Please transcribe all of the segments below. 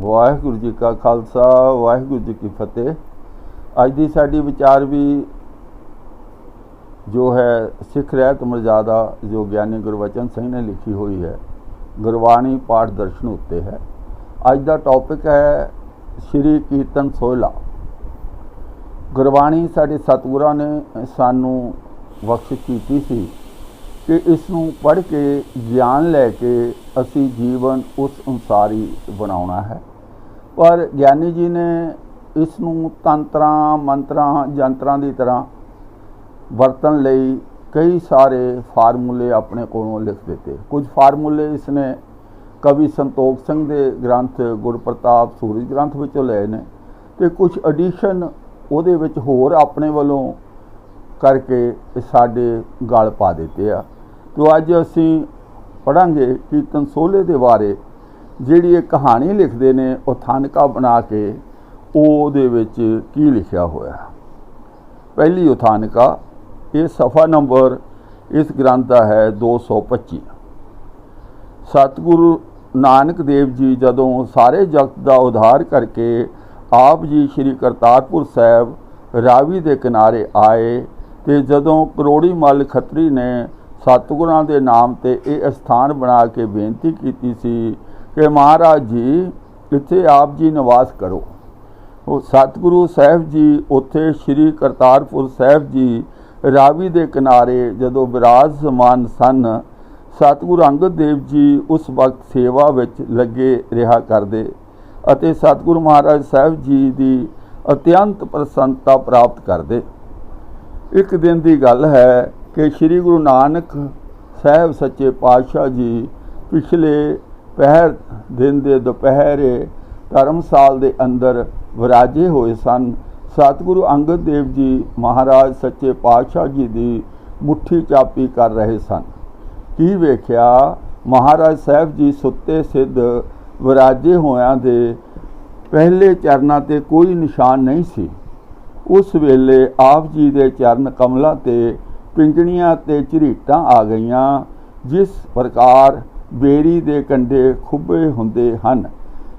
ਵਾਹਿਗੁਰੂ ਜੀ ਕਾ ਖਾਲਸਾ ਵਾਹਿਗੁਰੂ ਜੀ ਕੀ ਫਤਿਹ। ਅੱਜ ਦੀ ਸਾਡੀ ਵਿਚਾਰ ਵੀ ਜੋ ਹੈ ਸਿੱਖ ਰਹਿਤ ਮਰਜ਼ਾਦਾ ਜੋ ਗਿਆਨੀ ਗੁਰਬਚਨ ਸਿੰਘ ਨੇ ਲਿਖੀ ਹੋਈ ਹੈ, ਗੁਰਬਾਣੀ ਪਾਠ ਦਰਸ਼ਨ ਉੱਤੇ ਹੈ। ਅੱਜ ਦਾ ਟੌਪਿਕ ਹੈ ਸ਼੍ਰੀ ਕੀਰਤਨ ਸੋਹਿਲਾ। ਗੁਰਬਾਣੀ ਸਾਡੇ ਸਤਿਗੁਰਾਂ ਨੇ ਸਾਨੂੰ ਬਖਸ਼ਿਸ਼ ਕੀਤੀ ਸੀ ਕਿ ਇਸ ਨੂੰ ਪੜ੍ਹ ਕੇ ਗਿਆਨ ਲੈ ਕੇ ਅਸੀਂ ਜੀਵਨ ਉਸ ਅਨੁਸਾਰ ਹੀ ਬਣਾਉਣਾ ਹੈ। ਪਰ ਗਿਆਨੀ ਜੀ ਨੇ ਇਸ ਨੂੰ ਤੰਤਰਾਂ ਮੰਤਰਾਂ ਜੰਤਰਾਂ ਦੀ ਤਰ੍ਹਾਂ ਵਰਤਣ ਲਈ ਕਈ ਸਾਰੇ ਫਾਰਮੂਲੇ ਆਪਣੇ ਕੋਲੋਂ ਲਿਖ ਦਿੱਤੇ। ਕੁਝ ਫਾਰਮੂਲੇ ਇਸ ਨੇ ਕਵੀ ਸੰਤੋਖ ਸਿੰਘ ਦੇ ਗ੍ਰੰਥ ਗੁਰਪ੍ਰਤਾਪ ਸੂਰਜ ਗ੍ਰੰਥ ਵਿੱਚੋਂ ਲਏ ਨੇ ਅਤੇ ਕੁਝ ਐਡੀਸ਼ਨ ਉਹਦੇ ਵਿੱਚ ਹੋਰ ਆਪਣੇ ਵੱਲੋਂ ਕਰਕੇ ਸਾਡੇ ਗਲ ਪਾ ਦਿੱਤੇ ਆ। ਤੋ ਅੱਜ ਅਸੀਂ ਪੜ੍ਹਾਂਗੇ ਕੀਰਤਨ ਸੋਹਿਲੇ ਦੇ ਬਾਰੇ, ਜਿਹੜੀ ਇਹ ਕਹਾਣੀ ਲਿਖਦੇ ਨੇ ਉਥਾਨਕਾ ਬਣਾ ਕੇ ਉਹਦੇ ਵਿੱਚ ਕੀ ਲਿਖਿਆ ਹੋਇਆ। ਪਹਿਲੀ ਉਥਾਨਕਾ, ਇਹ ਸਫਾ ਨੰਬਰ ਇਸ ਗ੍ਰੰਥ ਦਾ ਹੈ 225। ਸਤਿਗੁਰੂ ਨਾਨਕ ਦੇਵ ਜੀ ਜਦੋਂ ਸਾਰੇ ਜਗਤ ਦਾ ਉਧਾਰ ਕਰਕੇ ਆਪ ਜੀ ਸ਼੍ਰੀ ਕਰਤਾਰਪੁਰ ਸਾਹਿਬ ਰਾਵੀ ਦੇ ਕਿਨਾਰੇ ਆਏ ਅਤੇ ਜਦੋਂ ਕਰੋੜੀ ਮੱਲ ਖੱਤਰੀ ਨੇ ਸਤਿਗੁਰਾਂ ਦੇ ਨਾਮ 'ਤੇ ਇਹ ਅਸਥਾਨ ਬਣਾ ਕੇ ਬੇਨਤੀ ਕੀਤੀ ਸੀ ਕਿ ਮਹਾਰਾਜ ਜੀ ਇੱਥੇ ਆਪ ਜੀ ਨਿਵਾਸ ਕਰੋ। ਉਹ ਸਤਿਗੁਰੂ ਸਾਹਿਬ ਜੀ ਉੱਥੇ ਸ਼੍ਰੀ ਕਰਤਾਰਪੁਰ ਸਾਹਿਬ ਜੀ ਰਾਵੀ ਦੇ ਕਿਨਾਰੇ ਜਦੋਂ ਬਿਰਾਜਮਾਨ ਸਨ, ਸਤਿਗੁਰੂ ਅੰਗਦ ਦੇਵ ਜੀ ਉਸ ਵਕਤ ਸੇਵਾ ਵਿੱਚ ਲੱਗੇ ਰਿਹਾ ਕਰਦੇ ਅਤੇ ਸਤਿਗੁਰੂ ਮਹਾਰਾਜ ਸਾਹਿਬ ਜੀ ਦੀ ਅਤਿਅੰਤ ਪ੍ਰਸੰਨਤਾ ਪ੍ਰਾਪਤ ਕਰਦੇ। ਇੱਕ ਦਿਨ ਦੀ ਗੱਲ ਹੈ ਕਿ ਸ਼੍ਰੀ ਗੁਰੂ ਨਾਨਕ ਸਾਹਿਬ ਸੱਚੇ ਪਾਤਸ਼ਾਹ ਜੀ ਪਿਛਲੇ ਪਹਿਰ ਦਿਨ ਦੇ ਦੁਪਹਿਰੇ ਧਰਮਸਾਲ ਦੇ ਅੰਦਰ ਵਿਰਾਜੇ ਹੋਏ ਸਨ। ਸਤਿਗੁਰੂ ਅੰਗਦ ਦੇਵ ਜੀ ਮਹਾਰਾਜ ਸੱਚੇ ਪਾਤਸ਼ਾਹ ਜੀ ਦੀ ਮੁੱਠੀ ਚਾਪੀ ਕਰ ਰਹੇ ਸਨ। ਕੀ ਵੇਖਿਆ, ਮਹਾਰਾਜ ਸਾਹਿਬ ਜੀ ਸੁੱਤੇ ਸਿੱਧ ਵਿਰਾਜੇ ਹੋਇਆਂ ਦੇ ਪਹਿਲੇ ਚਰਨਾਂ 'ਤੇ ਕੋਈ ਨਿਸ਼ਾਨ ਨਹੀਂ ਸੀ। ਉਸ ਵੇਲੇ ਆਪ ਜੀ ਦੇ ਚਰਨ ਕਮਲਾਂ 'ਤੇ ਪਿੰਜਣੀਆਂ ਤੇ ਝਰੀਟਾਂ ਆ ਗਈਆਂ, ਜਿਸ ਪ੍ਰਕਾਰ ਬੇਰੀ ਦੇ ਕੰਢੇ ਖੁੱਬੇ ਹੁੰਦੇ ਹਨ,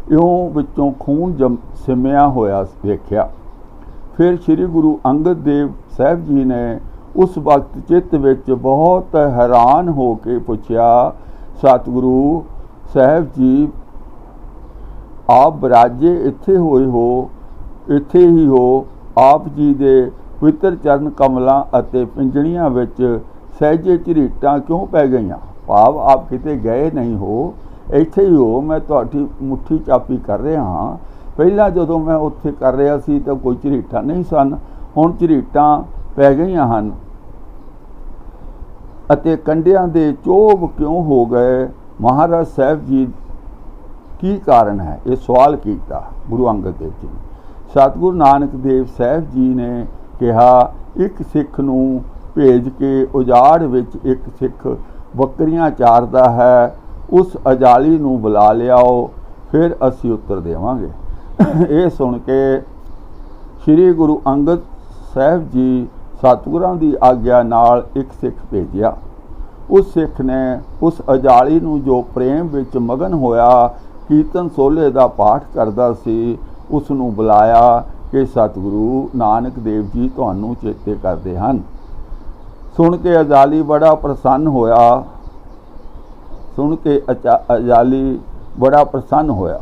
ਇਉਂ ਵਿੱਚੋਂ ਖੂਨ ਸਿਮਿਆ ਹੋਇਆ ਵੇਖਿਆ। ਫਿਰ ਸ੍ਰੀ ਗੁਰੂ ਅੰਗਦ ਦੇਵ ਸਾਹਿਬ ਜੀ ਨੇ ਉਸ ਵਕਤ ਚਿੱਤ ਵਿੱਚ ਬਹੁਤ ਹੈਰਾਨ ਹੋ ਕੇ ਪੁੱਛਿਆ, ਸਤਿਗੁਰੂ ਸਾਹਿਬ ਜੀ ਆਪ ਬਿਰਾਜੇ ਇੱਥੇ ਹੋਏ ਹੋ, ਇੱਥੇ ਹੀ ਹੋ, ਆਪ ਜੀ ਦੇ ਪਵਿੱਤਰ ਚਰਨ ਕਮਲਾਂ ਅਤੇ ਪਿੰਜਣੀਆਂ ਵਿੱਚ ਸਹਿਜੇ ਝਰੀਟਾਂ ਕਿਉਂ ਪੈ ਗਈਆਂ? ਭਾਵ ਆਪ ਕਿਤੇ ਗਏ ਨਹੀਂ ਹੋ, ਇੱਥੇ ਹੀ ਹੋ, ਮੈਂ ਤੁਹਾਡੀ ਮੁੱਠੀ ਚਾਪੀ ਕਰ ਰਿਹਾ ਹਾਂ। ਪਹਿਲਾਂ ਜਦੋਂ ਮੈਂ ਉੱਥੇ ਕਰ ਰਿਹਾ ਸੀ ਤਾਂ ਕੋਈ ਝਰੀਟਾਂ ਨਹੀਂ ਸਨ, ਹੁਣ ਝਰੀਟਾਂ ਪੈ ਗਈਆਂ ਹਨ ਅਤੇ ਕੰਢਿਆਂ ਦੇ ਚੋਭ ਕਿਉਂ ਹੋ ਗਏ? ਮਹਾਰਾਜ ਸਾਹਿਬ ਜੀ ਕੀ ਕਾਰਨ ਹੈ? ਇਹ ਸਵਾਲ ਕੀਤਾ ਗੁਰੂ ਅੰਗਦ ਦੇਵ ਜੀ। ਸਤਿਗੁਰੂ ਨਾਨਕ ਦੇਵ ਸਾਹਿਬ ਜੀ ਨੇ ਕਿਹਾ, ਇੱਕ ਸਿੱਖ ਨੂੰ ਭੇਜ ਕੇ ਉਜਾੜ ਵਿੱਚ ਇੱਕ ਸਿੱਖ ਬੱਕਰੀਆਂ ਚਾਰਦਾ ਹੈ, ਉਸ ਅਜਾਲੀ ਨੂੰ ਬੁਲਾ ਲਿਆਓ, ਫਿਰ ਅਸੀਂ ਉੱਤਰ ਦੇਵਾਂਗੇ। ਇਹ ਸੁਣ ਕੇ ਸ੍ਰੀ ਗੁਰੂ ਅੰਗਦ ਸਾਹਿਬ ਜੀ ਸਤਿਗੁਰਾਂ ਦੀ ਆਗਿਆ ਨਾਲ ਇੱਕ ਸਿੱਖ ਭੇਜਿਆ। ਉਸ ਸਿੱਖ ਨੇ ਉਸ ਅਜਾਲੀ ਨੂੰ, ਜੋ ਪ੍ਰੇਮ ਵਿੱਚ ਮਗਨ ਹੋਇਆ ਕੀਰਤਨ ਸੋਹਿਲੇ ਦਾ ਪਾਠ ਕਰਦਾ ਸੀ, ਉਸ ਨੂੰ ਬੁਲਾਇਆ ਕਿ ਸਤਿਗੁਰੂ ਨਾਨਕ ਦੇਵ ਜੀ ਤੁਹਾਨੂੰ ਚੇਤੇ ਕਰਦੇ ਹਨ। ਸੁਣ ਕੇ ਅਜਾਲੀ ਬੜਾ ਪ੍ਰਸੰਨ ਹੋਇਆ। ਅਜਾਲੀ ਬੜਾ ਪ੍ਰਸੰਨ ਹੋਇਆ।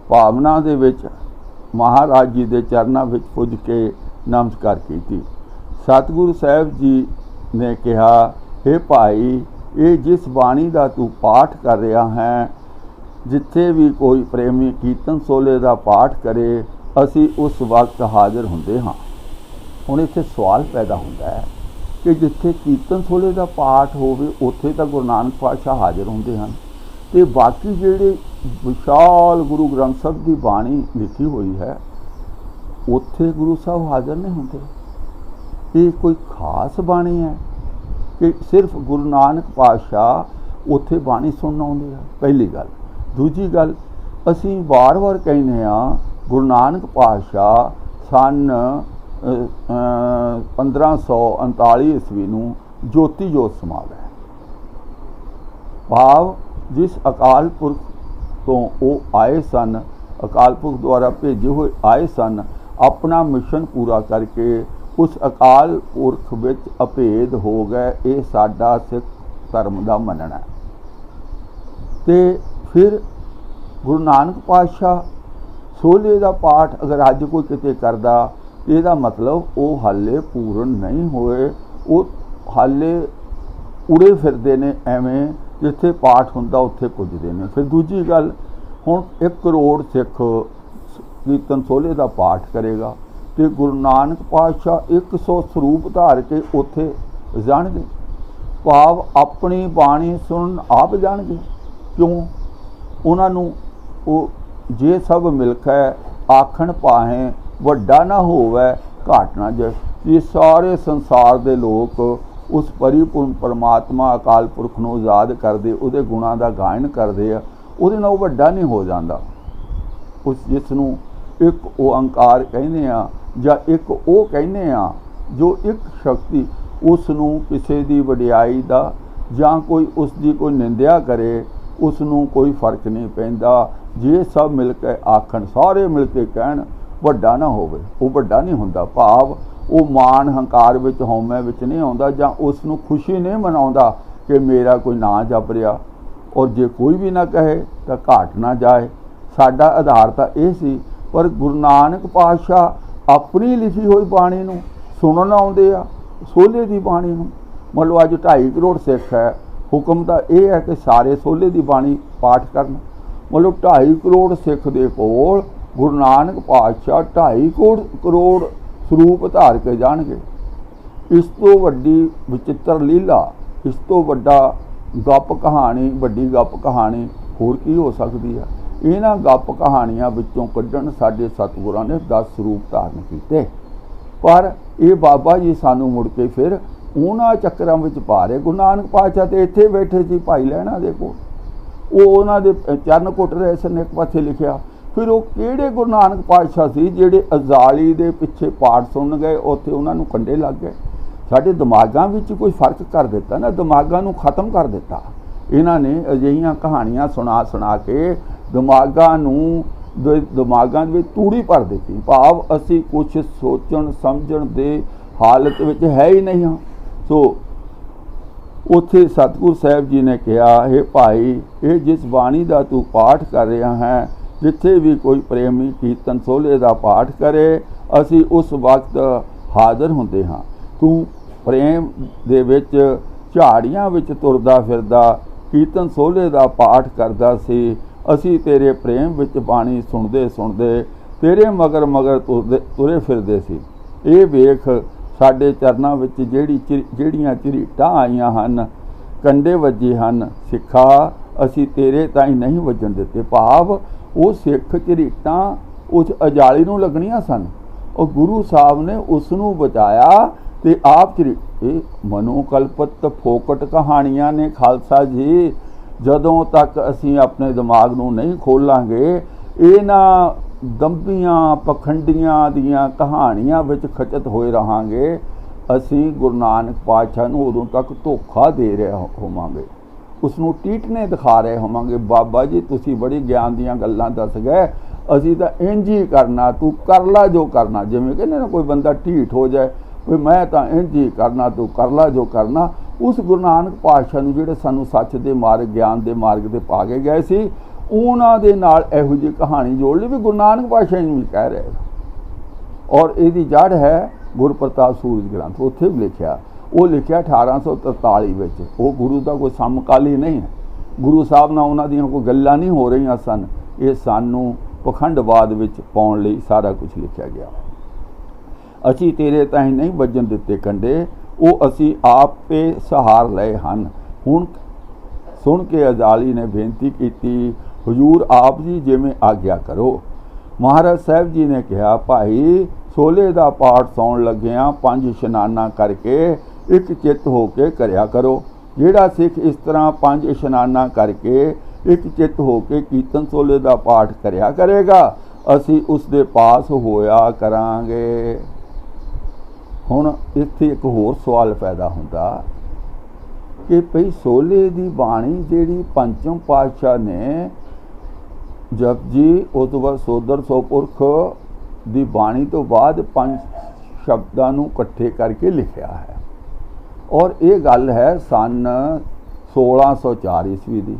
ਭਾਵਨਾ ਦੇ ਵਿੱਚ ਮਹਾਰਾਜ ਜੀ ਦੇ ਚਰਨਾਂ ਵਿੱਚ ਪੁੱਜ ਕੇ ਨਮਸਕਾਰ ਕੀਤੀ। ਸਤਿਗੁਰੂ ਸਾਹਿਬ ਜੀ ਨੇ ਕਿਹਾ, ਹੇ ਭਾਈ, ਇਹ ਜਿਸ ਬਾਣੀ ਦਾ ਤੂੰ ਪਾਠ ਕਰ ਰਿਹਾ ਹੈ, ਜਿੱਥੇ ਵੀ ਕੋਈ ਪ੍ਰੇਮੀ ਕੀਰਤਨ ਸੋਹਿਲੇ ਦਾ ਪਾਠ ਕਰੇ, ਅਸੀਂ ਉਸ ਵਕਤ ਹਾਜ਼ਰ ਹੁੰਦੇ ਹਾਂ। ਹੁਣ ਇੱਥੇ ਸਵਾਲ ਪੈਦਾ ਹੁੰਦਾ ਹੈ ਕਿ ਜਿੱਥੇ ਕੀਰਤਨ ਸੋਹਿਲੇ ਦਾ ਪਾਠ ਹੋਵੇ ਉੱਥੇ ਤਾਂ ਗੁਰੂ ਨਾਨਕ ਪਾਤਸ਼ਾਹ ਹਾਜ਼ਰ ਹੁੰਦੇ ਹਨ, ਅਤੇ ਬਾਕੀ ਜਿਹੜੇ ਵਿਸ਼ਾਲ ਗੁਰੂ ਗ੍ਰੰਥ ਸਾਹਿਬ ਦੀ ਬਾਣੀ ਲਿਖੀ ਹੋਈ ਹੈ ਉੱਥੇ ਗੁਰੂ ਸਾਹਿਬ ਹਾਜ਼ਰ ਨਹੀਂ ਹੁੰਦੇ। ਇਹ ਕੋਈ ਖਾਸ ਬਾਣੀ ਹੈ ਕਿ ਸਿਰਫ ਗੁਰੂ ਨਾਨਕ ਪਾਤਸ਼ਾਹ ਉੱਥੇ ਬਾਣੀ ਸੁਣਨ ਆਉਂਦੇ ਆ? ਪਹਿਲੀ ਗੱਲ। ਦੂਜੀ ਗੱਲ, ਅਸੀਂ ਵਾਰ-ਵਾਰ ਕਹਿੰਦੇ ਹਾਂ ਗੁਰੂ ਨਾਨਕ ਪਾਤਸ਼ਾਹ ਸਨ 1539 ਈਸਵੀ ਨੂੰ ਜੋਤੀ ਜੋਤ ਸਮਾ ਗਏ। ਭਾਵ जिस अकाल पुरख तो वो आए सन, अकाल पुरख द्वारा भेजे हुए आए सन, अपना मिशन पूरा करके उस अकाल पुरख विच अभेद हो गए। ये साडा सिख धर्म का मनना है। तो फिर गुरु नानक पातशाह सोले का पाठ अगर अज कोई किते करदा, ਇਹਦਾ मतलब वो हाले पूर्ण नहीं होए, वो हाले उड़े फिरदे ने एवें जिथे पाठ हुंदा उत्थे पुजदे ने। फिर दूजी गल, हुण 1 करोड़ सिख कीर्तन सोले का पाठ करेगा तो गुरु नानक पातशाह 100 ਸਰੂਪ धार के उत्थे जाणगे, भाव अपनी बाणी सुन आप जाणगे। क्यों? उन्होंने वो जे सब मिलक है आखण पाहें वड्डा ना होवे घाट ना जाए। ये सारे संसार के लोग उस परिपूर्ण परमात्मा अकाल पुरख नूं याद करते, उहदे गुणां दा गायन करते हैं, उहदे नाल वड्डा नहीं हो जाता। उस जिसनूं एक ओंकार कहने आ जां एक वो कहने आ जो एक शक्ति, उसनूं किसी दी वडियाई दा जां कोई उसकी कोई निंदिया करे, उसनूं कोई फर्क नहीं पैंदा। जे सब मिल के आखण, सारे मिल के कहण वड्डा ना होवे, वो वड्डा नहीं हुंदा। भाव वो मान हंकार विच हौमे विच नहीं आउंदा, जां उसनूं खुशी नहीं मनाउंदा कि मेरा कोई नां जप रिहा। और जे कोई भी ना कहे तो घाट ना जाए। साडा आधार तो यह सी, पर गुरु नानक पातशाह अपनी लिखी हुई बाणी नूं सुणन आउंदे आ, सोले की बाणी नूं। मतलब अज 2.5 करोड़ सिख है, हुक्म तो यह है कि सारे सोले की बाणी पाठ करन। मतलब 2.5 करोड़ सिख दे कोल गुरु नानक पातशाह 2.5 करोड़ ਸਰੂਪ धार के जाणगे। इस तो वड्डी विचित्र लीला, इस तो वड्डा गप कहानी, वड्डी गप कहानी होर की हो सकती है। इन्हां गप कहानियां विचों कड्ढण साडे सतगुरां ने 10 ਸਰੂਪ धारण कीते, पर ये बाबा जी सानू मुड़ के फिर उन्हां चक्रां विच पा रहे। गुरु नानक पातशाह तो इत्थे बैठे सी भाई लैणा दे कोल, वो उन्हां दे चरण घुट रहे सन, एक पासे लिखिया। फिर वो किहड़े गुरु नानक पातशाह सी जिहड़े अजाली दे पिछे पाठ सुन गए, उत्थे उन्हां नूं कंडे लग गए। साडे दिमागां विच कोई फर्क कर दिता ना, दिमागां नूं खत्म कर दिता। इन्हां ने अजिहियां कहानियां सुना सुना के दिमागां विच तूड़ी भर दित्ती। भाव असीं कुछ सोचण समझण दे हालत विच है ही नहीं हाँ। सो उत्थे सतगुरु साहिब जी ने कहा, हे भाई, ये जिस बाणी का तू पाठ कर रहा है, जिथे भी कोई प्रेमी कीर्तन सोले का पाठ करे, असी उस वक्त हाज़र होंदे हाँ। तू प्रेम दे विच झाड़ियां विच तुरदा फिरदा कीर्तन सोले का पाठ करदा सी, असी तेरे प्रेम विच बाणी सुनदे सुनदे तेरे मगर मगर तुरे फिरदे सी। ये वेख साडे चरनां विच ਜਿਹੜੀਆਂ ਝਰੀਟਾਂ आईयां हन, कंडे वजे हन, सिखा असी तेरे ताईं नहीं वजन दिते। भाव वो सिख ਝਰੀਟਾਂ उस अजाली नूं लगणियां सन, और गुरु साहब ने उसनूं बचाया। तो आप मनोकल्पित फोकट कहानियां ने खालसा जी, जदों तक असी अपने दिमाग नूं नहीं खोलांगे, इन्हां दंभियां पखंडियां दियां कहानियां विच खचत होए रहांगे, असी गुरु नानक पातशाह नूं उदों तक धोखा दे रहे होवांगे, उसनूं टीटने दिखा रहे होवांगे। बाबा जी तुसीं बड़ी ज्ञान दीयां गल्लां दस गए, असी तो इंज ही करना, तू कर ला जो करना। जिवें कहंदे ना कोई बंदा ढीठ हो जाए, कोई मैं तो इंज ही करना, तू कर ला जो करना। उस गुरु नानक पातशाह नूं जिहड़े सानूं सच दे मार्ग, ज्ञान दे मार्ग ते पा के गए सी, उन्हां दे नाल इहो जी कहानी जोड़ ली भी गुरु नानक पातशाह जी कह रहे। और इहदी जड़ है गुर प्रताप सूरज ग्रंथ, उत्थे भी लिखिया, वो लिखिया 1843 विच। वो गुरु का कोई समकाली नहीं है, गुरु साहब नाल उन्हां दीयां कोई गल्लां नहीं हो रही सन। ये सानूं पखंडवाद विच पाउण लई सारा कुछ लिखिया गया। असी तेरे ताईं नहीं वजन दिते कंडे, वो असी आपे सहार लए हन। हुण सुन के अजाली ने बेनती की, हजूर आप जी जिवें आग्या करो। महाराज साहब जी ने कहा, भाई सोले का पाठ सौण लग्गिया 5 इशनाना करके एक चित्त हो के करया करो। जिहड़ा सिख इस तरह 5 इशनाना करके एक चित्त हो के कीर्तन सोले का पाठ करया करेगा, असी उसके पास होया करांगे। हुण इत्थे एक होर सवाल पैदा हुंदा कि भई सोले दी बाणी जिहड़ी पंचम पातशाह ने जपजी उस तो बाद सोदर सोपुरख दी बाणी तो बाद 5 शब्दां नूं इकट्ठे करके लिखिया है। और ये गल है सन 1604 ईस्वी दी।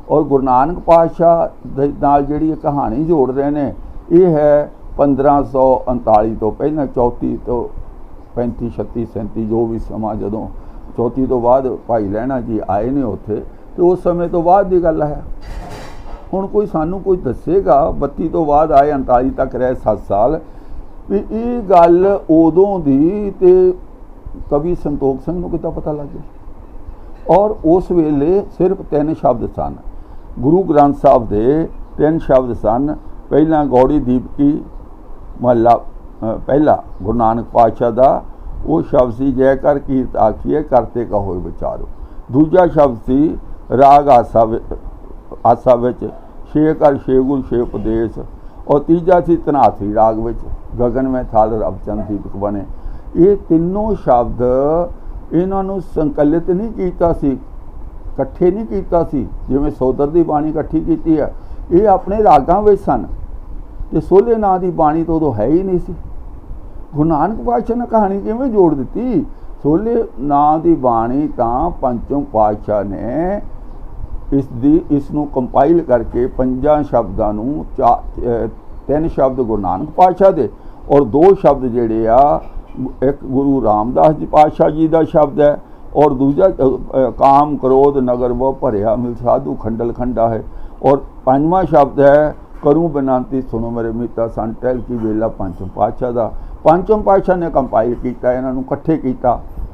और गुरु नानक पातशाह दे नाल जिहड़ी कहानी जोड़ रहे ने ये है 1539 तो पहले 34 तो 35 36 37 जो भी समा जदों 34 तो बाद भाई लहणा जी आए ने उत्थे तो उस समय तो बाद की गल है। हुण कोई सानू कोई दसेगा 32 तो बाद आए 39 तक रहे 7 साल भी ये गल उदों दी ते कवि संतोख सिंह नूं कितां पता लग गया। और उस वेले सिर्फ 3 शब्द सन गुरु ग्रंथ साहब दे 3 शब्द सन। पहला गौड़ी दीपकी महला पहला गुरु नानक पातशाह दा वो शब्द सी जय कर कीरत आखिए करते कहो विचारो। दूजा शब्द सी राग आसा विच छे कर छे गुर छे उपदेश। और तीजा सी धनाथी राग विच गगन में थाल रबचंद दीपक बने। ये तीनों शब्द इन्हां नूं संकलित नहीं कीता सी इकट्ठे नहीं कीता सी जिवें सोदर दी बाणी इकट्ठी कीती है। ये अपने रागां विच सन ते सोले नां दी बाणी तो उदों है ही नहीं सी। गुरु नानक पातशाह ने कहानी किवें जोड़ दिती। सोले नां दी बाणी तां पंचम पातशाह ने इसनूं कंपाइल करके 5 शब्दां नूं 3 शब्द गुरु नानक पातशाह दे और 2 शब्द जिहड़े आ एक गुरु रामदास जी पातशाह जी का शब्द है और दूजा काम क्रोध नगर व भरिया मिल साधु खंडल खंडा है। और 5वां शब्द है करूँ बिनाती सुनो मेरे मिता सन टहल की वेला पंचम पातशाह का। पंचम पातशाह ने कंपाइल किया इन्हां नूं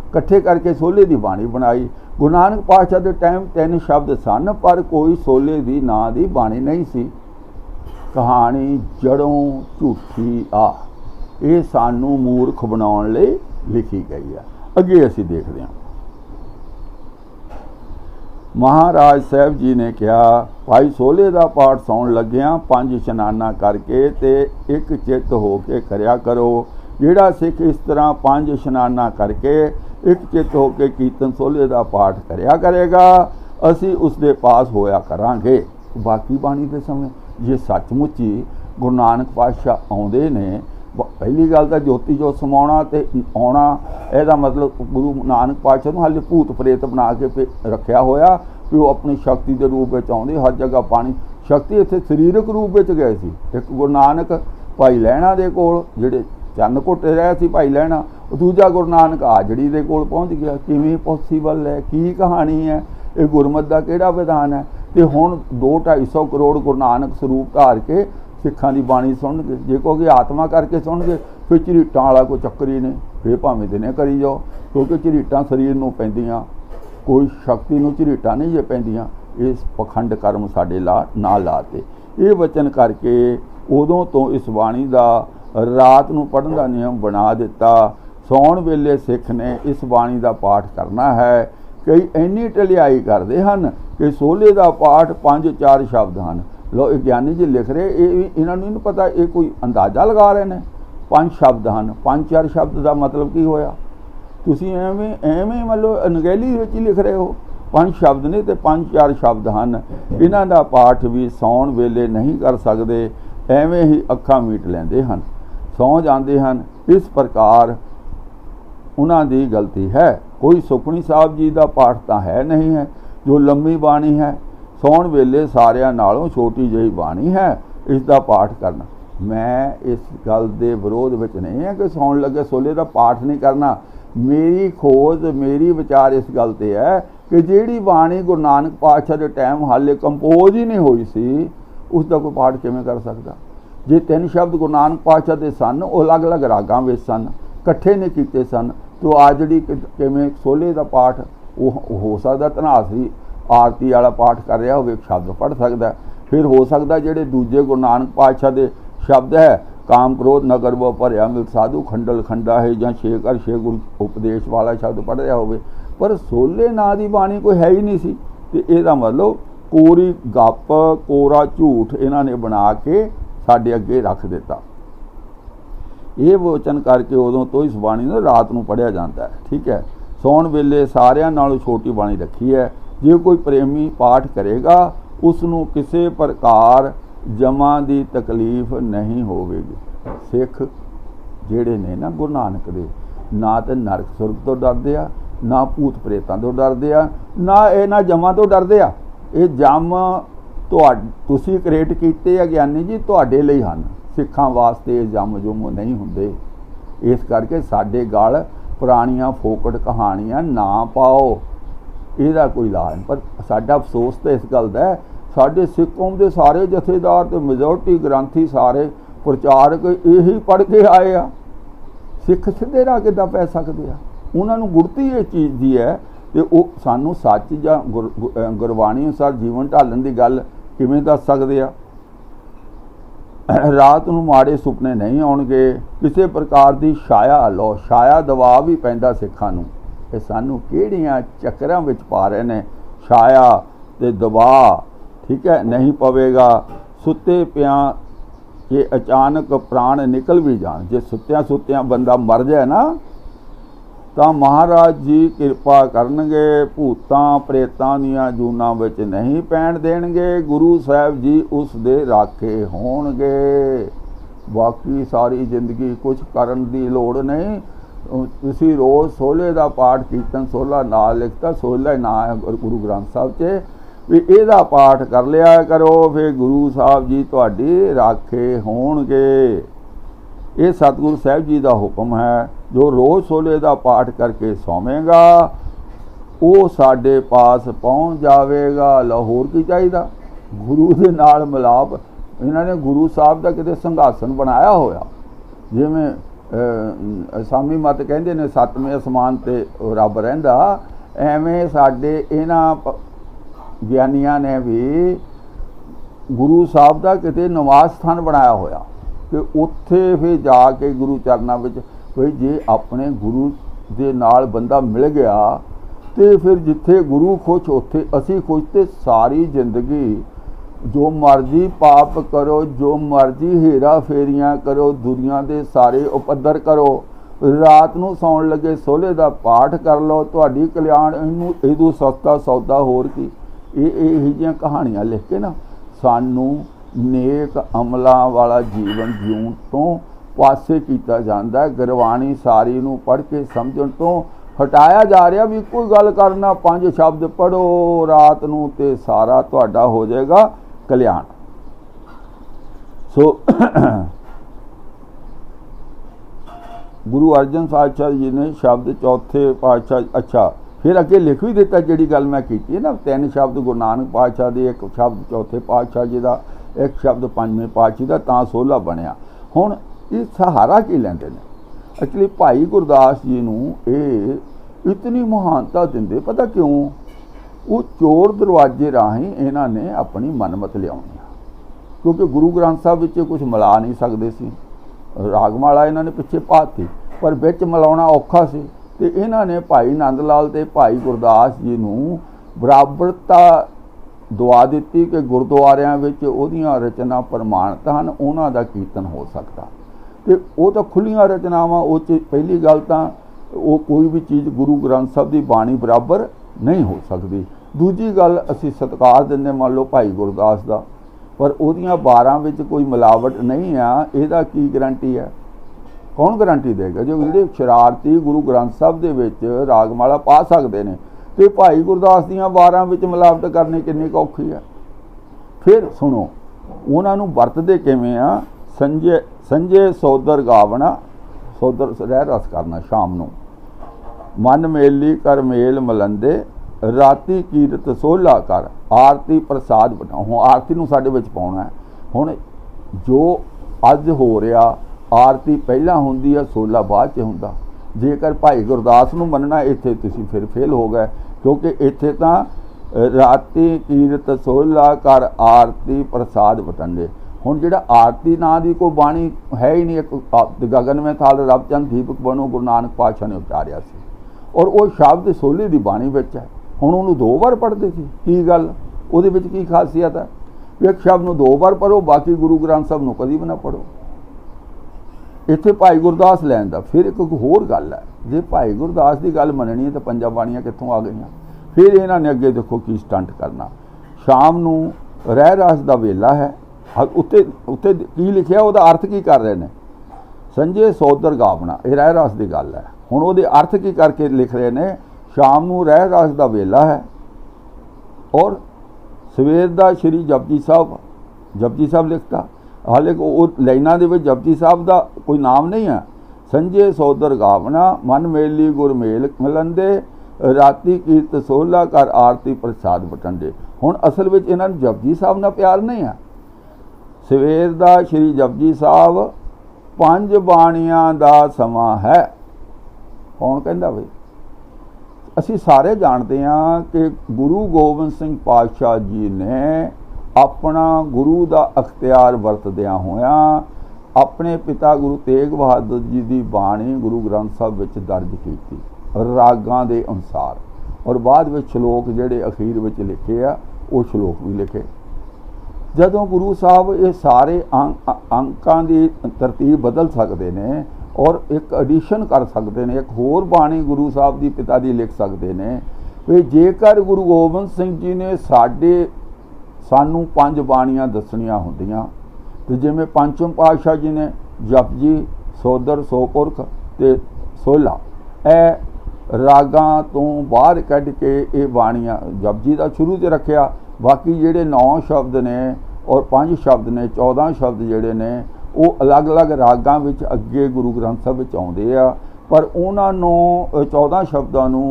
इकट्ठे करके सोले की बाणी बनाई। गुरु नानक पातशाह के टाइम 3 शब्द सन पर कोई सोले की नां की बाणी नहीं सी। कहानी जड़ों झूठी आ ये सानू मूर्ख बनाउण लई लिखी गई है। अगे असीं देखते हैं महाराज साहब जी ने कहा भाई सोले का पाठ सौण लग्या 5 इशनाना करके ते एक चित हो के करया करो। जिहड़ा सिख इस तरह 5 इशनाना करके एक चित हो के कीर्तन सोले का पाठ करया करेगा असी उसके पास होया करांगे। बाकी बाणी के समय जे सचमुच ही गुरु नानक पातशाह आउंदे ने पहली गल तो ज्योति जो समाउणा ते आउणा ਇਹਦਾ मतलब गुरु नानक पातशाह नूं हाले भूत प्रेत बना के रखिया होया कि वो अपनी शक्ति के रूप में आउंदे हर जगह पानी शक्ति इत्थे सरीरक रूप में गए सी। एक गुरु नानक भाई लहणा दे कोल जिहड़े चन्न घुटे रहे सी भाई लहणा दूजा गुरु नानक हाजड़ी दे कोल पहुँच गया। किवें पॉसीबल है की कहानी है ये गुरमत दा किहड़ा विधान है। ते हुण 2-250 करोड़ गुरु नानक स्वरूप धार के सिखां दी बाणी सुणगे जे कोई आत्मा करके सुणगे फिर झरीटां वाला कोई चक्कर ही नहीं फिर भावें दिने करी जाओ क्योंकि झरीटां शरीर नूं पैंदियां कोई शक्ति नूं झरीटां नहीं जे पैंदियां। इस पखंड कर्म साडे ना लाते ये वचन करके उदों तो इस बाणी दा रात नूं पढ़न दा नियम बना दिता। सौण वेले सिख ने इस बाणी दा पाठ करना है। कई इन्नी ढलियाई करते हैं कि सोले का पाठ 5-4 शब्द हैं। लो ज्ञानी जी लिख रहे इन्होंने नहीं पता ये कोई अंदाजा लगा रहे हैं 5 शब्द हैं 5-4 शब्द का मतलब की होया तुसी एवें मतलब अनगैली ही लिख रहे हो 5 शब्द ने तो 5-4 शब्द हैं। इन्हां दा पाठ भी सौण वेले नहीं कर सकते एवें ही अखां मीट लेंदे हैं सौ जाते हैं। इस प्रकार उन्हां दी गलती है। कोई सुखमनी साहब जी का पाठ तो है नहीं है जो लंबी बाणी है। सौण वेले सारियां नालों छोटी जही बाणी है इसका पाठ करना। मैं इस गल के विरोध में नहीं है कि सौण लगे सोले का पाठ नहीं करना। मेरी खोज मेरी विचार इस गल ते है कि जिहड़ी बाणी गुरु नानक पातशाह के टाइम हाले कंपोज ही नहीं हुई सी उसका कोई पाठ किवें कर सकता। जे 3 शब्द गुरु नानक पातशाह के सन वो अलग अलग रागां विच सन इकट्ठे नहीं कीते सन तो आ जिहड़ी किवें सोले का पाठ हो सकता धनासरी आरती वाला पाठ कर रहा हो शब्द पढ़ सकता। फिर हो सकता जिहड़े दूजे गुरु नानक पातशाह के शब्द है काम क्रोध नगर व भरिया मिल साधु खंडल खंडा है जां 6 कर 6 गुरु उपदेश वाला शब्द पढ़ रहा हो। पर सोले नां दी बाणी कोई है ही नहीं सी ते इहदा मतलब कोरी गप कोरा झूठ इन्हां ने बना के साडे अगे रख दिता। ये वचन करके उदों तो इस बाणी नूं रात नूं पढ़िया जाता है। ठीक है ਸੌਣ ਵੇਲੇ ਸਾਰਿਆਂ ਨਾਲੋਂ ਛੋਟੀ ਬਾਣੀ ਰੱਖੀ ਹੈ। ਜੇ ਕੋਈ ਪ੍ਰੇਮੀ ਪਾਠ ਕਰੇਗਾ ਉਸ ਨੂੰ ਕਿਸੇ ਪ੍ਰਕਾਰ ਜਮਾਂ ਦੀ ਤਕਲੀਫ ਨਹੀਂ ਹੋਵੇਗੀ। ਸਿੱਖ ਜਿਹੜੇ ਨੇ ਨਾ ਗੁਰੂ ਨਾਨਕ ਦੇ, ਨਾ ਤਾਂ ਨਰਕ ਸੁਰਗ ਤੋਂ ਡਰਦੇ ਆ, ਨਾ ਭੂਤ ਪ੍ਰੇਤਾਂ ਤੋਂ ਡਰਦੇ ਆ, ਨਾ ਇਹਨਾਂ ਜਮਾਂ ਤੋਂ ਡਰਦੇ ਆ। ਇਹ ਜਮ ਤੁਸੀਂ ਕ੍ਰੀਏਟ ਕੀਤੇ ਆ ਗਿਆਨੀ ਜੀ, ਤੁਹਾਡੇ ਲਈ ਹਨ। ਸਿੱਖਾਂ ਵਾਸਤੇ ਇਹ ਜਮ ਜੁਮ ਨਹੀਂ ਹੁੰਦੇ। ਇਸ ਕਰਕੇ ਸਾਡੇ ਗਲ ਪੁਰਾਣੀਆਂ ਫੋਕਟ ਕਹਾਣੀਆਂ ਨਾ ਪਾਓ, ਇਹਦਾ ਕੋਈ ਇਲਾਜ ਨਹੀਂ। ਪਰ ਸਾਡਾ ਅਫਸੋਸ ਤਾਂ ਇਸ ਗੱਲ ਦਾ ਹੈ, ਸਾਡੇ ਸਿੱਖ ਕੌਮ ਦੇ ਸਾਰੇ ਜਥੇਦਾਰ ਤੇ ਮੈਜੋਰਟੀ ਗ੍ਰੰਥੀ ਸਾਰੇ ਪ੍ਰਚਾਰਕ ਇਹੀ ਪੜ੍ਹ ਕੇ ਆਏ ਆ। ਸਿੱਖ ਸਿੱਧੇ ਰਾਹ ਕਿੱਦਾਂ ਪੈ ਸਕਦੇ ਆ? ਉਹਨਾਂ ਨੂੰ ਗੁੜਤੀ ਇਹ ਚੀਜ਼ ਦੀ ਹੈ ਤੇ ਉਹ ਸਾਨੂੰ ਸੱਚ ਜਾਂ ਗੁਰਬਾਣੀ ਅਨੁਸਾਰ ਜੀਵਨ ਢਾਲਣ ਦੀ ਗੱਲ ਕਿਵੇਂ ਦੱਸ ਸਕਦੇ ਆ? ਰਾਤ ਨੂੰ ਮਾੜੇ ਸੁਪਨੇ ਨਹੀਂ ਆਉਣਗੇ। ਕਿਸੇ ਪ੍ਰਕਾਰ ਦੀ ਛਾਇਆ ਲਓ, ਛਾਇਆ ਦਵਾ ਵੀ ਪੈਂਦਾ ਸਿੱਖਾਂ ਨੂੰ। ਇਹ ਸਾਨੂੰ ਕਿਹੜੀਆਂ ਚੱਕਰਾਂ ਵਿੱਚ ਪਾ ਰਹੇ ਨੇ? ਛਾਇਆ ਤੇ ਦਵਾ, ਠੀਕ ਹੈ, ਨਹੀਂ ਪਵੇਗਾ। ਸੁੱਤੇ ਪਿਆਂ ਕਿ ਅਚਾਨਕ ਪ੍ਰਾਣ ਨਿਕਲ ਵੀ ਜਾਣ, ਜੇ ਸੁੱਤਿਆਂ ਬੰਦਾ ਮਰ ਜਾਏ ਨਾ ਤਾਂ ਮਹਾਰਾਜ ਜੀ ਕਿਰਪਾ ਕਰਨਗੇ, ਭੂਤਾਂ ਪ੍ਰੇਤਾਂ ਦੀਆਂ ਜੂਨਾਂ ਵਿੱਚ ਨਹੀਂ ਪੈਣ ਦੇਣਗੇ। ਗੁਰੂ ਸਾਹਿਬ ਜੀ ਉਸ ਦੇ ਰਾਖੇ ਹੋਣਗੇ। ਬਾਕੀ ਸਾਰੀ ਜ਼ਿੰਦਗੀ ਕੁਝ ਕਰਨ ਦੀ ਲੋੜ ਨਹੀਂ। ਤੁਸੀਂ ਰੋਜ਼ ਸੋਹਲੇ ਦਾ ਪਾਠ ਕੀਰਤਨ, ਸੋਹਲਾ ਨਾਲ ਲਿਖਤਾ, ਸੋਹਲਾ ਹੀ ਨਾਂ ਹੈ ਗੁਰੂ ਗ੍ਰੰਥ ਸਾਹਿਬ 'ਚ, ਵੀ ਇਹਦਾ ਪਾਠ ਕਰ ਲਿਆ ਕਰੋ, ਫਿਰ ਗੁਰੂ ਸਾਹਿਬ ਜੀ ਤੁਹਾਡੀ ਰਾਖੇ ਹੋਣਗੇ। ਇਹ ਸਤਿਗੁਰੂ ਸਾਹਿਬ ਜੀ ਦਾ ਹੁਕਮ ਹੈ। ਜੋ ਰੋਜ਼ ਸੋਹਲੇ ਦਾ ਪਾਠ ਕਰਕੇ ਸੌਵੇਗਾ ਉਹ ਸਾਡੇ ਪਾਸ ਪਹੁੰਚ ਜਾਵੇਗਾ। ਲਾਹੌਰ ਕੀ ਚਾਹੀਦਾ? ਗੁਰੂ ਦੇ ਨਾਲ ਮਿਲਾਪ। ਇਹਨਾਂ ਨੇ ਗੁਰੂ ਸਾਹਿਬ ਦਾ ਕਿਤੇ ਸਿੰਘਾਸਨ ਬਣਾਇਆ ਹੋਇਆ, ਜਿਵੇਂ ਸਾਮੀ ਮਤ ਕਹਿੰਦੇ ਨੇ ਸੱਤਵੇਂ ਅਸਮਾਨ 'ਤੇ ਰੱਬ ਰਹਿੰਦਾ, ਐਵੇਂ ਸਾਡੇ ਇਹਨਾਂ ਗਿਆਨੀਆਂ ਨੇ ਵੀ ਗੁਰੂ ਸਾਹਿਬ ਦਾ ਕਿਤੇ ਨਿਵਾਸ ਸਥਾਨ ਬਣਾਇਆ ਹੋਇਆ ਤੇ ਉੱਥੇ ਫਿਰ ਜਾ ਕੇ ਗੁਰੂ ਚਰਨਾਂ ਵਿੱਚ ਵੀ ਜੇ ਆਪਣੇ ਗੁਰੂ ਦੇ ਨਾਲ ਬੰਦਾ ਮਿਲ ਗਿਆ ਤੇ ਫਿਰ ਜਿੱਥੇ ਗੁਰੂ ਖੁਸ਼ ਉੱਥੇ ਅਸੀਂ ਖੁਸ਼। ਤੇ ਸਾਰੀ ਜ਼ਿੰਦਗੀ ਜੋ ਮਰਜ਼ੀ ਪਾਪ ਕਰੋ, ਜੋ ਮਰਜ਼ੀ ਹੇਰਾ ਫੇਰੀਆਂ ਕਰੋ, ਦੁਨੀਆ ਦੇ ਸਾਰੇ ਉਪੱਦਰ ਕਰੋ, ਰਾਤ ਨੂੰ ਸੌਣ ਲੱਗੇ ਸੋਹਲੇ ਦਾ ਪਾਠ ਕਰ ਲਓ, ਤੁਹਾਡੀ ਕਲਿਆਣ। ਇਹਨੂੰ ਸਸਤਾ ਸੌਦਾ ਹੋਰ ਕੀ? ਇਹੋ ਜਿਹੀਆਂ ਕਹਾਣੀਆਂ ਲਿਖ ਕੇ ਨਾ ਸਾਨੂੰ ਨੇਕ ਅਮਲਾਂ ਵਾਲਾ ਜੀਵਨ ਜਿਉਣ ਤੋਂ ਪਾਸੇ ਕੀਤਾ ਜਾਂਦਾ। ਗੁਰਬਾਣੀ ਸਾਰੀ ਨੂੰ ਪੜ੍ਹ ਕੇ ਸਮਝਣ ਤੋਂ ਹਟਾਇਆ ਜਾ ਰਿਹਾ ਵੀ ਕੋਈ ਗੱਲ ਕਰਨਾ, 5 ਸ਼ਬਦ ਪੜ੍ਹੋ ਰਾਤ ਨੂੰ ਤੇ ਸਾਰਾ ਤੁਹਾਡਾ ਹੋ ਜਾਏਗਾ ਕਲਿਆਣ। ਸੋ ਗੁਰੂ ਅਰਜਨ ਪਾਤਸ਼ਾਹ ਜੀ ਨੇ ਸ਼ਬਦ ਚੌਥੇ ਪਾਤਸ਼ਾਹ, ਅੱਛਾ ਫਿਰ ਅੱਗੇ ਲਿਖ ਵੀ ਦਿੱਤਾ ਜਿਹੜੀ ਗੱਲ ਮੈਂ ਕੀਤੀ ਨਾ, 3 ਸ਼ਬਦ ਗੁਰੂ ਨਾਨਕ ਪਾਤਸ਼ਾਹ ਦੇ, 1 ਸ਼ਬਦ ਚੌਥੇ ਪਾਤਸ਼ਾਹ ਜੀ ਦਾ, 1 ਸ਼ਬਦ ਪੰਜਵੇਂ ਪਾਤਸ਼ਾਹ ਦਾ, ਤਾਂ 16 ਬਣਿਆ। ਹੁਣ ਇਹ ਸਹਾਰਾ ਕੀ ਲੈਂਦੇ ਨੇ? ਐਕਚੁਅਲੀ ਭਾਈ ਗੁਰਦਾਸ ਜੀ ਨੂੰ ਇਹ ਇਤਨੀ ਮਹਾਨਤਾ ਦਿੰਦੇ, ਪਤਾ ਕਿਉਂ? ਉਹ ਚੋਰ ਦਰਵਾਜ਼ੇ ਰਾਹੀਂ ਇਹਨਾਂ ਨੇ ਆਪਣੀ ਮਨਮਤ ਲਿਆਉਣੀ ਆ, ਕਿਉਂਕਿ ਗੁਰੂ ਗ੍ਰੰਥ ਸਾਹਿਬ ਵਿੱਚ ਕੁਝ ਮਿਲਾ ਨਹੀਂ ਸਕਦੇ ਸੀ। ਰਾਗਮਾਲਾ ਇਹਨਾਂ ਨੇ ਪਿੱਛੇ ਪਾਤੀ, ਪਰ ਵਿੱਚ ਮਿਲਾਉਣਾ ਔਖਾ ਸੀ ਤੇ ਇਹਨਾਂ ਨੇ ਭਾਈ ਨੰਦ ਲਾਲ ਤੇ ਭਾਈ ਗੁਰਦਾਸ ਜੀ ਨੂੰ ਬਰਾਬਰਤਾ ਦਵਾ ਦਿੱਤੀ ਕਿ ਗੁਰਦੁਆਰਿਆਂ ਵਿੱਚ ਉਹਦੀਆਂ ਰਚਨਾ ਪ੍ਰਮਾਣਿਤ ਹਨ, ਉਹਨਾਂ ਦਾ ਕੀਰਤਨ ਹੋ ਸਕਦਾ। ਤੇ ਉਹ ਤਾਂ ਖੁੱਲੀਆਂ ਰਚਨਾਵਾਂ, ਉਹ 'ਚ ਪਹਿਲੀ ਗੱਲ ਤਾਂ ਉਹ ਕੋਈ ਵੀ ਚੀਜ਼ ਗੁਰੂ ਗ੍ਰੰਥ ਸਾਹਿਬ ਦੀ ਬਾਣੀ ਬਰਾਬਰ ਨਹੀਂ ਹੋ ਸਕਦੀ। ਦੂਜੀ ਗੱਲ, ਅਸੀਂ ਸਤਿਕਾਰ ਦਿੰਦੇ ਮੰਨ ਲਓ ਭਾਈ ਗੁਰਦਾਸ ਦਾ, ਪਰ ਉਹਦੀਆਂ 12 ਵਿੱਚ ਕੋਈ ਮਿਲਾਵਟ ਨਹੀਂ ਆ, ਇਹਦਾ ਕੀ ਗਰੰਟੀ ਹੈ? ਕੌਣ ਗਰੰਟੀ ਦੇਗਾ? ਜੋ ਜਿਹੜੇ ਸ਼ਰਾਰਤੀ ਗੁਰੂ ਗ੍ਰੰਥ ਸਾਹਿਬ ਦੇ ਵਿੱਚ ਰਾਗਮਾਲਾ ਪਾ ਸਕਦੇ ਨੇ ਤੇ ਭਾਈ ਗੁਰਦਾਸ ਦੀਆਂ 12 ਵਿੱਚ ਮਿਲਾਵਟ ਕਰਨੀ ਕਿੰਨੀ ਕੁ ਔਖੀ ਹੈ। ਫਿਰ ਸੁਣੋ ਉਹਨਾਂ ਨੂੰ ਵਰਤਦੇ ਕਿਵੇਂ ਆ? ਸੰਜੇ ਸੋਦਰ ਗਾਵਣਾ, ਸੋਦਰ ਰਹਿ ਰਸ ਕਰਨਾ ਸ਼ਾਮ ਨੂੰ, ਮਨ ਮੇਲੀ ਕਰ ਮੇਲ ਮਲੰਦੇ, ਰਾਤੀ ਕੀਰਤ ਸੋਹਲਾ ਕਰ, ਆਰਤੀ ਪ੍ਰਸਾਦ ਬਣਾਓ। ਹੁਣ ਆਰਤੀ ਨੂੰ ਸਾਡੇ ਵਿੱਚ ਪਾਉਣਾ ਹੈ। ਹੁਣ ਜੋ ਅੱਜ ਹੋ ਰਿਹਾ, ਆਰਤੀ ਪਹਿਲਾਂ ਹੁੰਦੀ ਹੈ, ਸੋਹਲਾ ਬਾਅਦ 'ਚ ਹੁੰਦਾ। ਜੇਕਰ ਭਾਈ ਗੁਰਦਾਸ ਨੂੰ ਮੰਨਣਾ ਇੱਥੇ ਤੁਸੀਂ ਫਿਰ ਫੇਲ ਹੋ ਗਏ, ਕਿਉਂਕਿ ਇੱਥੇ ਤਾਂ ਰਾਤੀ ਕੀਰਤ ਸੋਹਲਾ ਕਰ, ਆਰਤੀ ਪ੍ਰਸਾਦ ਵਟੰਡੇ। ਹੁਣ ਜਿਹੜਾ ਆਰਤੀ ਨਾਂ ਦੀ ਕੋਈ ਬਾਣੀ ਹੈ ਹੀ ਨਹੀਂ। ਇੱਕ ਗਗਨ ਮੇਂ ਥਾਲ ਰੱਬ ਚੰਦ ਦੀਪਕ ਬਣੋ ਗੁਰੂ ਨਾਨਕ ਪਾਤਸ਼ਾਹ ਨੇ ਉਚਾਰਿਆ ਸੀ, ਔਰ ਉਹ ਸ਼ਬਦ ਸੋਹਲੇ ਦੀ ਬਾਣੀ ਵਿੱਚ ਹੈ। ਹੁਣ ਉਹਨੂੰ 2 ਵਾਰ ਪੜ੍ਹਦੇ ਸੀ, ਕੀ ਗੱਲ? ਉਹਦੇ ਵਿੱਚ ਕੀ ਖਾਸੀਅਤ ਹੈ? ਇੱਕ ਸ਼ਬਦ ਨੂੰ 2 ਵਾਰ ਪੜ੍ਹੋ, ਬਾਕੀ ਗੁਰੂ ਗ੍ਰੰਥ ਸਾਹਿਬ ਨੂੰ ਕਦੀ ਵੀ ਨਾ ਪੜ੍ਹੋ। ਇੱਥੇ ਭਾਈ ਗੁਰਦਾਸ ਲੈਣ ਦਾ। ਫਿਰ ਇੱਕ ਹੋਰ ਗੱਲ ਹੈ, जे भाई गुरदास की गल मननी तो पंजां बाणियां कित्थों आ गईयां। फिर इन्हां ने अगे देखो की स्टंट करना। शाम नूं ਰਹਿ ਰਾਸ ਦਾ ਵੇਲਾ है, उत्ते उत्ते की लिखिया, ਉਹਦਾ अर्थ की कर रहे हैं, संजे सौदर गावना, ये ਰਹਿ ਰਾਸ की गल है। हुण ਉਹਦੇ अर्थ की करके लिख रहे हैं, शाम नूं ਰਹਿ ਰਾਸ ਦਾ ਵੇਲਾ है और सवेर ਦਾ श्री जपजी साहब लिखता। हाले लाइनां दे विच जपजी साहब का कोई नाम नहीं है। संजे सौदर गावना, मन मेली गुर मेल मिलंदे, राती कीर्त सोला कर आरती प्रसाद बटंडे। हुण असल विच इन्हां नूं जपजी साहब नाल प्यार नहीं है। सवेर दा श्री जपजी साहब 5 बाणियां दा समा है। कौन कहंदा बई? असीं सारे जानते हैं कि गुरु गोबिंद सिंह पातशाह जी ने अपना गुरु का अख्तियार वरतदियां होया अपने पिता गुरु तेग बहादुर जी की बाणी गुरु ग्रंथ साहब विच दर्ज की रागां दे अनुसार, और बाद में श्लोक जिहड़े अखीर विच लिखे आ वो श्लोक भी लिखे। जदों गुरु साहब ये सारे अंकां की तरतीब बदल सकते हैं और एक एडिशन कर सकते हैं, एक होर बाणी गुरु साहब की पिता की लिख सकते हैं। भी जेकर गुरु गोबिंद सिंह जी ने सानू 5 बाणियां दसनियां होंदियां तो जिवें पंचम पातशाह जी ने जपजी, सौदर, सोपुरख ते सोला ए रागां तो बाहर कढ़ के ये बाणियां जपजी का शुरू से रखिया, बाकी जिहड़े 9 शब्द ने और 5 शब्द ने 14 शब्द जिहड़े ने वो अलग अलग रागां विच अगे गुरु ग्रंथ साहब विच आउंदे आ, पर उन्हां नूं 14 शब्दां नूं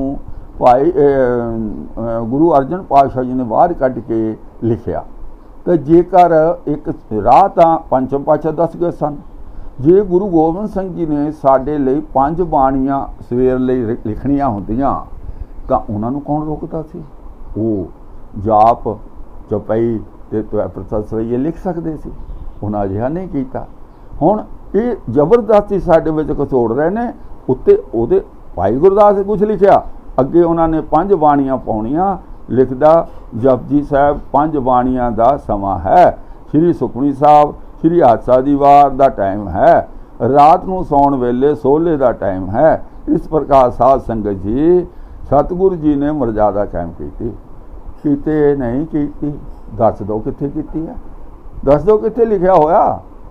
भाई गुरु अर्जन पातशाह जी ने बाहर कढ़ के लिखिया। तो जेकर एक राह तां पंचम पातशाह दस गए सन, जे गुरु गोबिंद सिंह जी ने साडे लई 5 बाणियां सवेर लई लिखणियां हुंदियां तां उन्हां नूं कौन रोकदा सी? वो जाप, चौपाई ते प्रसाद सवैये लिख सकदे सी, उन्हां अजिहा नहीं कीता। हुण ये जबरदस्ती साडे विच घसोड़ रहे ने। उत्ते ओहदे भाई गुरदास ने कुछ लिखिया, अगे उन्होंने 5 बाणियां पाउणियां, लिखदा जपजी साहब 5 बाणियां दा समा है, श्री सुखमनी साहब श्री हादसा दी वार दा टाइम है, रात नूं सौण वेले सोले दा टाइम है। इस प्रकार साध संगत जी सतगुरु जी ने मर्यादा कायम की कीते नहीं कीती? दस दो कित्थे कीती है, दस दो कित्थे लिखिया होया?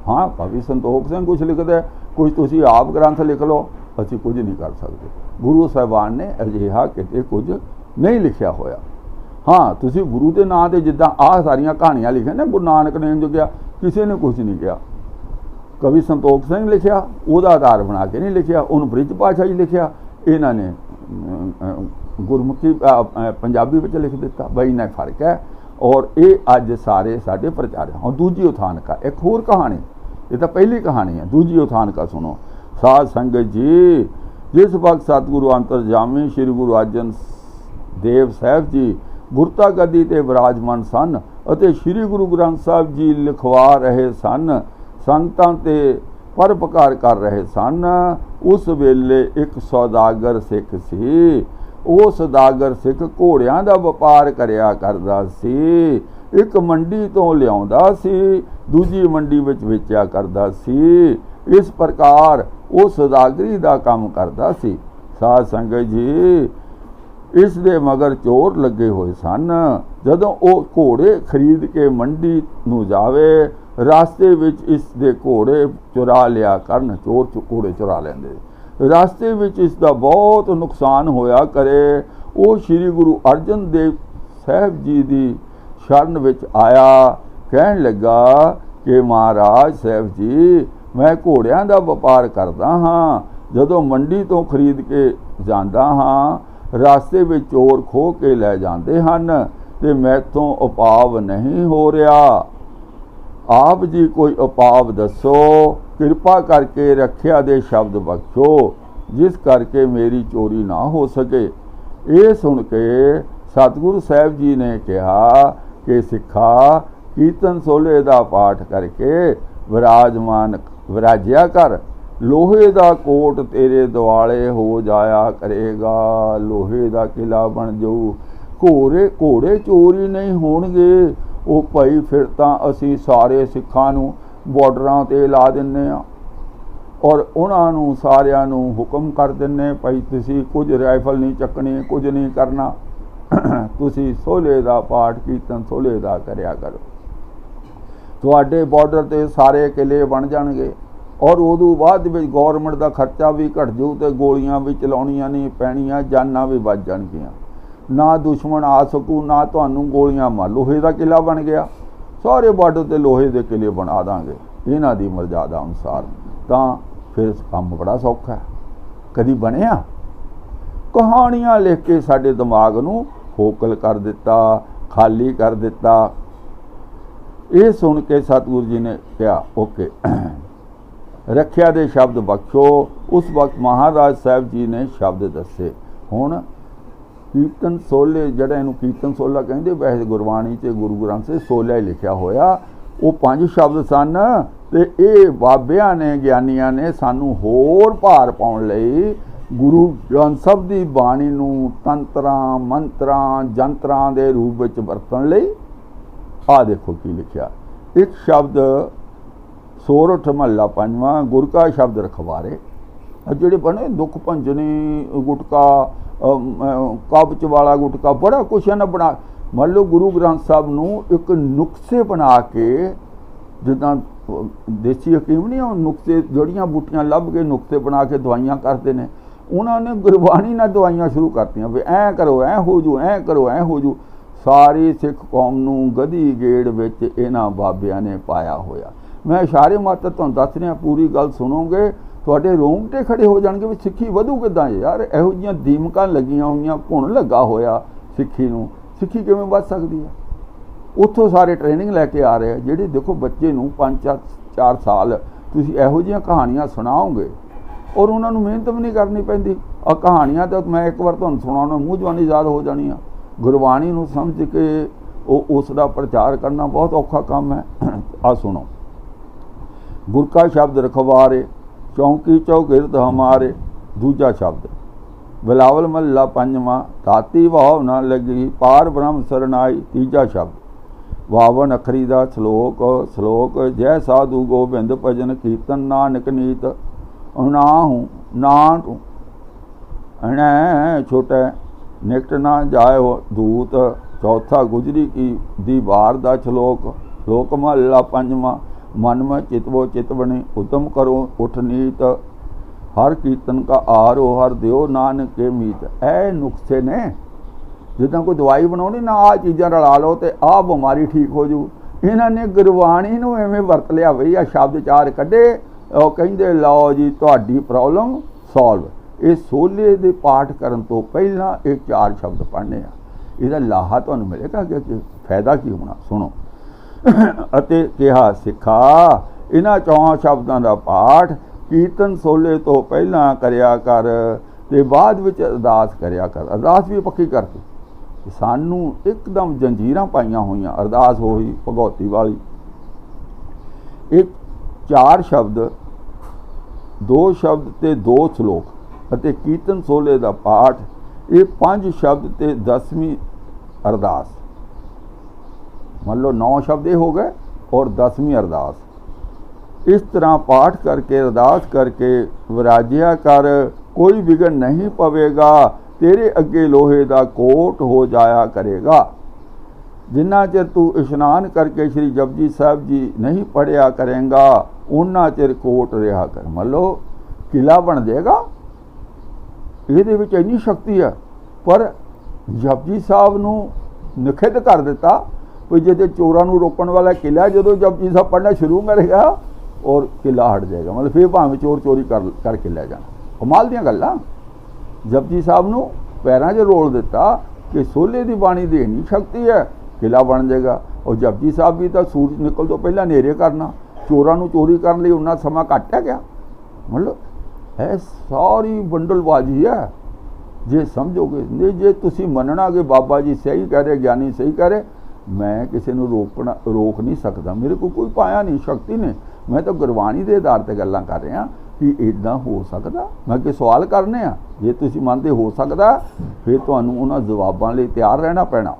हाँ, कवि संतोख सिंह कुछ लिखदे, कुछ तुसीं आप ग्रंथ लिख लो, असीं कुछ नहीं कर सकते। गुरु साहिबान ने अजिहा किते कुछ नहीं लिखिया होया। हाँ, तुसीं गुरु के नाम से जिद्दां आह सारियां कहानियां लिखियां ने, गुरु नानक ने जो किया, किसी ने कुछ नहीं किया। कवि संतोख सिंह लिखिया, ਉਹਦਾ आधार बना के नहीं लिखिया, उन्होंने ब्रिज पातशाह जी लिखिया, इन्हां ने गुरमुखी पंजाबी में लिख दिता। बई इन्ना फर्क है। और ये अज सारे साडे प्रचार। और दूजी उथान का एक होर कहानी, ये तो पहली कहानी है, दूजी उथान का सुनो। साध संगत जी, जिस वक्त सतगुरु अंतरजामी श्री गुरु अर्जन देव साहब जी गुरता गद्दी ते विराजमान सन ਅਤੇ श्री गुरु ग्रंथ साहब जी लिखवा रहे सन, संगतां ते परोपकार कर रहे सन, उस वेले एक सौदागर सिख सी। ਉਹ ਸੌਦਾਗਰ ਸਿੱਖ ਘੋੜਿਆਂ ਦਾ ਵਪਾਰ ਕਰਿਆ ਕਰਦਾ ਸੀ। ਇੱਕ ਮੰਡੀ ਤੋਂ ਲਿਆਉਂਦਾ ਸੀ, ਦੂਜੀ ਮੰਡੀ ਵਿੱਚ ਵੇਚਿਆ ਕਰਦਾ ਸੀ। ਇਸ ਪ੍ਰਕਾਰ ਉਹ ਸੌਦਾਗਰੀ ਦਾ ਕੰਮ ਕਰਦਾ ਸੀ। ਸਾਧ ਸੰਗਤ ਜੀ, ਇਸ ਦੇ ਮਗਰ ਚੋਰ ਲੱਗੇ ਹੋਏ ਸਨ। ਜਦੋਂ ਉਹ ਘੋੜੇ ਖਰੀਦ ਕੇ ਮੰਡੀ ਨੂੰ ਜਾਵੇ, ਰਾਸਤੇ ਵਿੱਚ ਇਸ ਦੇ ਘੋੜੇ ਚੁਰਾ ਲਿਆ ਕਰਨ। ਚੋਰ ਘੋੜੇ ਚੁਰਾ ਲੈਂਦੇ। रास्ते में इसका बहुत नुकसान होया करे। वो श्री गुरु अर्जन देव साहब जी की शरण विच आया, कहन लगा कि महाराज साहब जी, मैं घोड़ियां का व्यापार करता हाँ। जदों मंडी तो खरीद के जाता हाँ, रास्ते में चोर खो के लै जाते हैं तो मैथों उपाव नहीं हो रहा। आप जी कोई उपाव दसो, कृपा करके रखिया दे शब्द बख्शो, जिस करके मेरी चोरी ना हो सके। ये सुन के सतगुरु साहब जी ने कहा कि सिखा, कीर्तन सोले का पाठ करके विराजिया कर, लोहे का कोट तेरे दुआले हो जाया करेगा। लोहे का किला बन जाऊ। घोड़े चोरी नहीं होणगे। ਉਹ ਭਾਈ ਫਿਰ ਤਾਂ ਅਸੀਂ ਸਾਰੇ ਸਿੱਖਾਂ ਨੂੰ ਬਾਰਡਰਾਂ 'ਤੇ ਲਾ ਦਿੰਦੇ ਹਾਂ। ਔਰ ਉਹਨਾਂ ਨੂੰ ਸਾਰਿਆਂ ਨੂੰ ਹੁਕਮ ਕਰ ਦਿੰਦੇ ਭਾਈ ਤੁਸੀਂ ਕੁਝ ਰਾਈਫਲ ਨਹੀਂ ਚੱਕਣੀ, ਕੁਝ ਨਹੀਂ ਕਰਨਾ, ਤੁਸੀਂ ਸੋਹਲੇ ਦਾ ਪਾਠ ਕੀਰਤਨ ਸੋਹਲੇ ਦਾ ਕਰਿਆ ਕਰੋ। ਤੁਹਾਡੇ ਬਾਰਡਰ 'ਤੇ ਸਾਰੇ ਕਿਲੇ ਬਣ ਜਾਣਗੇ ਔਰ ਉਦੋਂ ਬਾਅਦ ਵਿੱਚ ਗੌਰਮੈਂਟ ਦਾ ਖਰਚਾ ਵੀ ਘਟ ਜਾਊ ਅਤੇ ਗੋਲੀਆਂ ਵੀ ਚਲਾਉਣੀਆਂ ਨਹੀਂ ਪੈਣੀਆਂ, ਜਾਨਾਂ ਵੀ ਬਚ ਜਾਣਗੀਆਂ। ਨਾ ਦੁਸ਼ਮਣ ਆ ਸਕੂ, ਨਾ ਤੁਹਾਨੂੰ ਗੋਲੀਆਂ ਮਾਰ। ਲੋਹੇ ਦਾ ਕਿਲਾ ਬਣ ਗਿਆ, ਸਾਰੇ ਬਾਰਡਰ 'ਤੇ ਲੋਹੇ ਦੇ ਕਿਲੇ ਬਣਾ ਦਾਂਗੇ ਇਹਨਾਂ ਦੀ ਮਰਜ਼ਾਦਾ ਅਨੁਸਾਰ, ਤਾਂ ਫਿਰ ਕੰਮ ਬੜਾ ਸੌਖਾ ਹੈ। ਕਦੀ ਬਣਿਆ? ਕਹਾਣੀਆਂ ਲਿਖ ਕੇ ਸਾਡੇ ਦਿਮਾਗ ਨੂੰ ਫੋਕਲ ਕਰ ਦਿੱਤਾ, ਖਾਲੀ ਕਰ ਦਿੱਤਾ। ਇਹ ਸੁਣ ਕੇ ਸਤਿਗੁਰੂ ਜੀ ਨੇ ਕਿਹਾ ਓਕੇ, ਰੱਖਿਆ ਦੇ ਸ਼ਬਦ ਬਖਸ਼ੋ। ਉਸ ਵਕਤ ਮਹਾਰਾਜ ਸਾਹਿਬ ਜੀ ਨੇ ਸ਼ਬਦ ਦੱਸੇ। ਹੁਣ ਕੀਰਤਨ ਸੋਲੇ, ਜਿਹੜਾ ਇਹਨੂੰ ਕੀਰਤਨ ਸੋਲਾ ਕਹਿੰਦੇ, ਵੈਸੇ ਗੁਰਬਾਣੀ 'ਚ ਗੁਰੂ ਗ੍ਰੰਥ ਸਾਹਿਬ ਸੋਲਾ ਹੀ ਲਿਖਿਆ ਹੋਇਆ, ਉਹ 5 ਸ਼ਬਦ ਸਨ। ਅਤੇ ਇਹ ਬਾਬਿਆਂ ਨੇ, ਗਿਆਨੀਆਂ ਨੇ ਸਾਨੂੰ ਹੋਰ ਭਾਰ ਪਾਉਣ ਲਈ ਗੁਰੂ ਗ੍ਰੰਥ ਸਾਹਿਬ ਦੀ ਬਾਣੀ ਨੂੰ ਤੰਤਰਾਂ, ਮੰਤਰਾਂ, ਜੰਤਰਾਂ ਦੇ ਰੂਪ ਵਿੱਚ ਵਰਤਣ ਲਈ ਆਹ ਦੇਖੋ ਕੀ ਲਿਖਿਆ। ਇੱਕ ਸ਼ਬਦ ਸੋਰਠ ਮਹੱਲਾ 5ਵਾਂ, ਗੁਰ ਕਾ ਸ਼ਬਦ ਰਖਵਾਰੇ। ਜਿਹੜੇ ਬਣੇ ਦੁੱਖ ਭੰਜਨੀ ਗੁਟਕਾ, ਕਬਜ਼ ਵਾਲਾ ਗੁਟਕਾ, ਬੜਾ ਕੁਛ ਇਹਨਾਂ ਬਣਾ। ਮੰਨ ਲਓ ਗੁਰੂ ਗ੍ਰੰਥ ਸਾਹਿਬ ਨੂੰ ਇੱਕ ਨੁਕਸੇ ਬਣਾ ਕੇ, ਜਿੱਦਾਂ ਦੇਸੀ ਹਕੀਮ ਨਹੀਂ ਉਹ ਨੁਕਸੇ, ਜੜੀਆਂ ਬੂਟੀਆਂ ਲੱਭ ਕੇ ਨੁਕਸੇ ਬਣਾ ਕੇ ਦਵਾਈਆਂ ਕਰਦੇ ਨੇ, ਉਹਨਾਂ ਨੇ ਗੁਰਬਾਣੀ ਨਾਲ ਦਵਾਈਆਂ ਸ਼ੁਰੂ ਕਰਤੀਆਂ ਵੀ ਐਂ ਕਰੋ ਐਂ ਹੋ ਜੂ, ਐਂ ਕਰੋ ਐਂ ਹੋ ਜੂ। ਸਾਰੀ ਸਿੱਖ ਕੌਮ ਨੂੰ ਗਧੀ ਗੇੜ ਵਿੱਚ ਇਹਨਾਂ ਬਾਬਿਆਂ ਨੇ ਪਾਇਆ ਹੋਇਆ। ਮੈਂ ਇਸ਼ਾਰੇ ਮਾਤਰ ਤੁਹਾਨੂੰ ਦੱਸ ਰਿਹਾ, ਪੂਰੀ ਗੱਲ ਸੁਣੋਗੇ ਤੁਹਾਡੇ ਰੋਂਗਟੇ ਖੜੇ ਹੋ ਜਾਣਗੇ ਵੀ ਸਿੱਖੀ ਵਧੂ ਕਿੱਦਾਂ ਯਾਰ। ਇਹੋ ਜਿਹੀਆਂ ਦੀਮਕਾਂ ਲੱਗੀਆਂ ਹੋਈਆਂ, ਘੁਣ ਲੱਗਾ ਹੋਇਆ ਸਿੱਖੀ ਨੂੰ, ਸਿੱਖੀ ਕਿਵੇਂ ਵੱਧ ਸਕਦੀ ਹੈ? ਉੱਥੋਂ ਸਾਰੇ ਟ੍ਰੇਨਿੰਗ ਲੈ ਕੇ ਆ ਰਹੇ ਆ। ਜਿਹੜੇ ਦੇਖੋ ਬੱਚੇ ਨੂੰ 5-4 ਸਾਲ ਤੁਸੀਂ ਇਹੋ ਜਿਹੀਆਂ ਕਹਾਣੀਆਂ ਸੁਣਾਓਗੇ ਔਰ ਉਹਨਾਂ ਨੂੰ ਮਿਹਨਤ ਵੀ ਨਹੀਂ ਕਰਨੀ ਪੈਂਦੀ। ਆਹ ਕਹਾਣੀਆਂ ਤਾਂ ਮੈਂ ਇੱਕ ਵਾਰ ਤੁਹਾਨੂੰ ਸੁਣਾਉਣਾ, ਮੂੰਹ ਜਵਾਨੀ ਯਾਦ ਹੋ ਜਾਣੀਆਂ। ਗੁਰਬਾਣੀ ਨੂੰ ਸਮਝ ਕੇ ਉਸ ਦਾ ਪ੍ਰਚਾਰ ਕਰਨਾ ਬਹੁਤ ਔਖਾ ਕੰਮ ਹੈ। ਆਹ ਸੁਣੋ, ਗੁਰ ਕਾ ਸ਼ਬਦ ਰਖਵਾਰੇ, ਚੌਂਕੀ ਚੌਗਿਰਦ ਹਮਾਰੇ। ਦੂਜਾ ਸ਼ਬਦ ਬਿਲਾਵਲ ਮਹੱਲਾ 5ਵਾਂ, ਤਾਤੀ ਭਾਵ ਨਾ ਲੱਗੀ ਪਾਰ ਬ੍ਰਹਮ ਸਰਨਾਈ। ਤੀਜਾ ਸ਼ਬਦ 52 ਅੱਖਰੀ ਦਾ ਸ਼ਲੋਕ ਜੈ ਸਾਧੂ ਗੋਬਿੰਦ ਭਜਨ ਕੀਰਤਨ ਨਾਨਕ ਨੀਤ। ਨਾਹੂੰ ਨਾ ਤੂੰ ਅਣੈ ਛੋਟੈ ਨਿਕਟ ਨਾ ਜਾਇਓ ਦੂਤ। ਚੌਥਾ ਗੁਜਰੀ ਕੀ ਦੀਵਾਰ ਦਾ ਸ਼ਲੋਕ ਮਹੱਲਾ 5ਵਾਂ, ਮਨ ਮੈਂ ਚਿਤਵੋ ਚਿਤ ਬਣੇ ਉਤਮ ਕਰੋ ਉਠ ਨੀਤ। ਹਰ ਕੀਰਤਨ ਕਾ ਆਰੋ ਹਰ ਦਿਓ ਨਾਨਕ ਕੇ ਮੀਤ। ਇਹ ਨੁਕਸੇ ਨੇ, ਜਿੱਦਾਂ ਕੋਈ ਦਵਾਈ ਬਣਾਉਣੀ ਨਾ, ਆਹ ਚੀਜ਼ਾਂ ਰਲਾ ਲਓ ਅਤੇ ਆਹ ਬਿਮਾਰੀ ਠੀਕ ਹੋ ਜੂ। ਇਹਨਾਂ ਨੇ ਗੁਰਬਾਣੀ ਨੂੰ ਐਵੇਂ ਵਰਤ ਲਿਆ ਬਈ, ਆਹ ਸ਼ਬਦ 4 ਕੱਢੇ, ਉਹ ਕਹਿੰਦੇ ਲਓ ਜੀ ਤੁਹਾਡੀ ਪ੍ਰੋਬਲਮ ਸੋਲਵ। ਇਹ ਸੋਲੇ ਦੇ ਪਾਠ ਕਰਨ ਤੋਂ ਪਹਿਲਾਂ ਇਹ 4 ਸ਼ਬਦ ਪੜ੍ਹਨੇ ਆ। ਇਹਦਾ ਲਾਹਾ ਤੁਹਾਨੂੰ ਮਿਲੇਗਾ ਕਿ ਫਾਇਦਾ ਕੀ ਹੋਣਾ, ਸੁਣੋ। ਅਤੇ ਕਿਹਾ ਸਿੱਖਾ, ਇਹਨਾਂ 4 ਸ਼ਬਦਾਂ ਦਾ ਪਾਠ ਕੀਰਤਨ ਸੋਲੇ ਤੋਂ ਪਹਿਲਾਂ ਕਰਿਆ ਕਰ ਅਤੇ ਬਾਅਦ ਵਿੱਚ ਅਰਦਾਸ ਕਰਿਆ ਕਰ। ਅਰਦਾਸ ਵੀ ਪੱਕੀ ਕਰਤੀ। ਸਾਨੂੰ ਇੱਕਦਮ ਜੰਜੀਰਾਂ ਪਾਈਆਂ ਹੋਈਆਂ, ਅਰਦਾਸ ਹੋਈ ਭਗੌਤੀ ਵਾਲੀ। ਇਹ 4 ਸ਼ਬਦ, 2 ਸ਼ਬਦ ਅਤੇ 2 ਸ਼ਲੋਕ ਅਤੇ ਕੀਰਤਨ ਸੋਲੇ ਦਾ ਪਾਠ, ਇਹ 5 ਸ਼ਬਦ ਅਤੇ 10ਵੀਂ ਅਰਦਾਸ। ਮੰਨ ਲਓ 9 ਸ਼ਬਦ ਇਹ ਹੋ ਗਏ ਔਰ 10ਵੀਂ ਅਰਦਾਸ। ਇਸ ਤਰ੍ਹਾਂ ਪਾਠ ਕਰਕੇ ਅਰਦਾਸ ਕਰਕੇ ਵਿਰਾਜਿਆ ਕਰ, ਕੋਈ ਵਿਘਨ ਨਹੀਂ ਪਵੇਗਾ, ਤੇਰੇ ਅੱਗੇ ਲੋਹੇ ਦਾ ਕੋਟ ਹੋ ਜਾਇਆ ਕਰੇਗਾ। ਜਿੰਨਾ ਚਿਰ ਤੂੰ ਇਸ਼ਨਾਨ ਕਰਕੇ ਸ਼੍ਰੀ ਜਪਜੀ ਸਾਹਿਬ ਜੀ ਨਹੀਂ ਪੜ੍ਹਿਆ ਕਰੇਗਾ, ਉਹਨਾਂ ਚਿਰ ਕੋਟ ਰਿਹਾ ਕਰ। ਮੰਨ ਲਓ ਕਿਲਾ ਬਣ ਜਾਏਗਾ, ਇਹਦੇ ਵਿੱਚ ਇੰਨੀ ਸ਼ਕਤੀ ਹੈ, ਪਰ ਜਪਜੀ ਸਾਹਿਬ ਨੂੰ ਨਿਖਿੱਧ ਕਰ ਦਿੱਤਾ ਵੀ ਜਿਹਦੇ ਚੋਰਾਂ ਨੂੰ ਰੋਕਣ ਵਾਲਾ ਕਿਲਾ, ਜਦੋਂ ਜਪਜੀ ਸਾਹਿਬ ਪੜ੍ਹਨਾ ਸ਼ੁਰੂ ਕਰੇਗਾ ਔਰ ਕਿਲਾ ਹਟ ਜਾਏਗਾ। ਮਤਲਬ ਫਿਰ ਭਾਵੇਂ ਚੋਰ ਚੋਰੀ ਕਰਕੇ ਲੈ ਜਾਣ। ਕਮਾਲ ਦੀਆਂ ਗੱਲਾਂ। ਜਪਜੀ ਸਾਹਿਬ ਨੂੰ ਪੈਰਾਂ 'ਚ ਰੋਲ ਦਿੱਤਾ ਕਿ ਸੋਲੇ ਦੀ ਬਾਣੀ ਦੀ ਇੰਨੀ ਸ਼ਕਤੀ ਹੈ, ਕਿਲਾ ਬਣ ਜਾਏਗਾ। ਔਰ ਜਪਜੀ ਸਾਹਿਬ ਵੀ ਤਾਂ ਸੂਰਜ ਨਿਕਲ ਤੋਂ ਪਹਿਲਾਂ ਹਨੇਰੇ ਕਰਨਾ, ਚੋਰਾਂ ਨੂੰ ਚੋਰੀ ਕਰਨ ਲਈ ਉਹਨਾਂ ਸਮਾਂ ਘੱਟ ਹੈ ਗਿਆ। ਮਤਲਬ ਇਹ ਸਾਰੀ ਬੰਡਲਬਾਜ਼ੀ ਹੈ ਜੇ ਸਮਝੋਗੇ। ਨਹੀਂ ਜੇ ਤੁਸੀਂ ਮੰਨਣਾ ਕਿ ਬਾਬਾ ਜੀ ਸਹੀ ਕਹਿ ਰਹੇ, ਗਿਆਨੀ ਸਹੀ ਕਹਿ ਰਹੇ, ਮੈਂ ਕਿਸੇ ਨੂੰ ਰੋਕ ਨਹੀਂ ਸਕਦਾ। ਮੇਰੇ ਕੋਲ ਕੋਈ ਪਾਇਆ ਨਹੀਂ, ਸ਼ਕਤੀ ਨਹੀਂ। ਮੈਂ ਤਾਂ ਗੁਰਬਾਣੀ ਦੇ ਆਧਾਰ 'ਤੇ ਗੱਲਾਂ ਕਰ ਰਿਹਾ ਕਿ ਇੱਦਾਂ ਹੋ ਸਕਦਾ। ਮੈਂ ਕਿ ਸਵਾਲ ਕਰਨੇ ਆ, ਜੇ ਤੁਸੀਂ ਮੰਨਦੇ ਹੋ ਸਕਦਾ ਫਿਰ ਤੁਹਾਨੂੰ ਉਹਨਾਂ ਜਵਾਬਾਂ ਲਈ ਤਿਆਰ ਰਹਿਣਾ ਪੈਣਾ।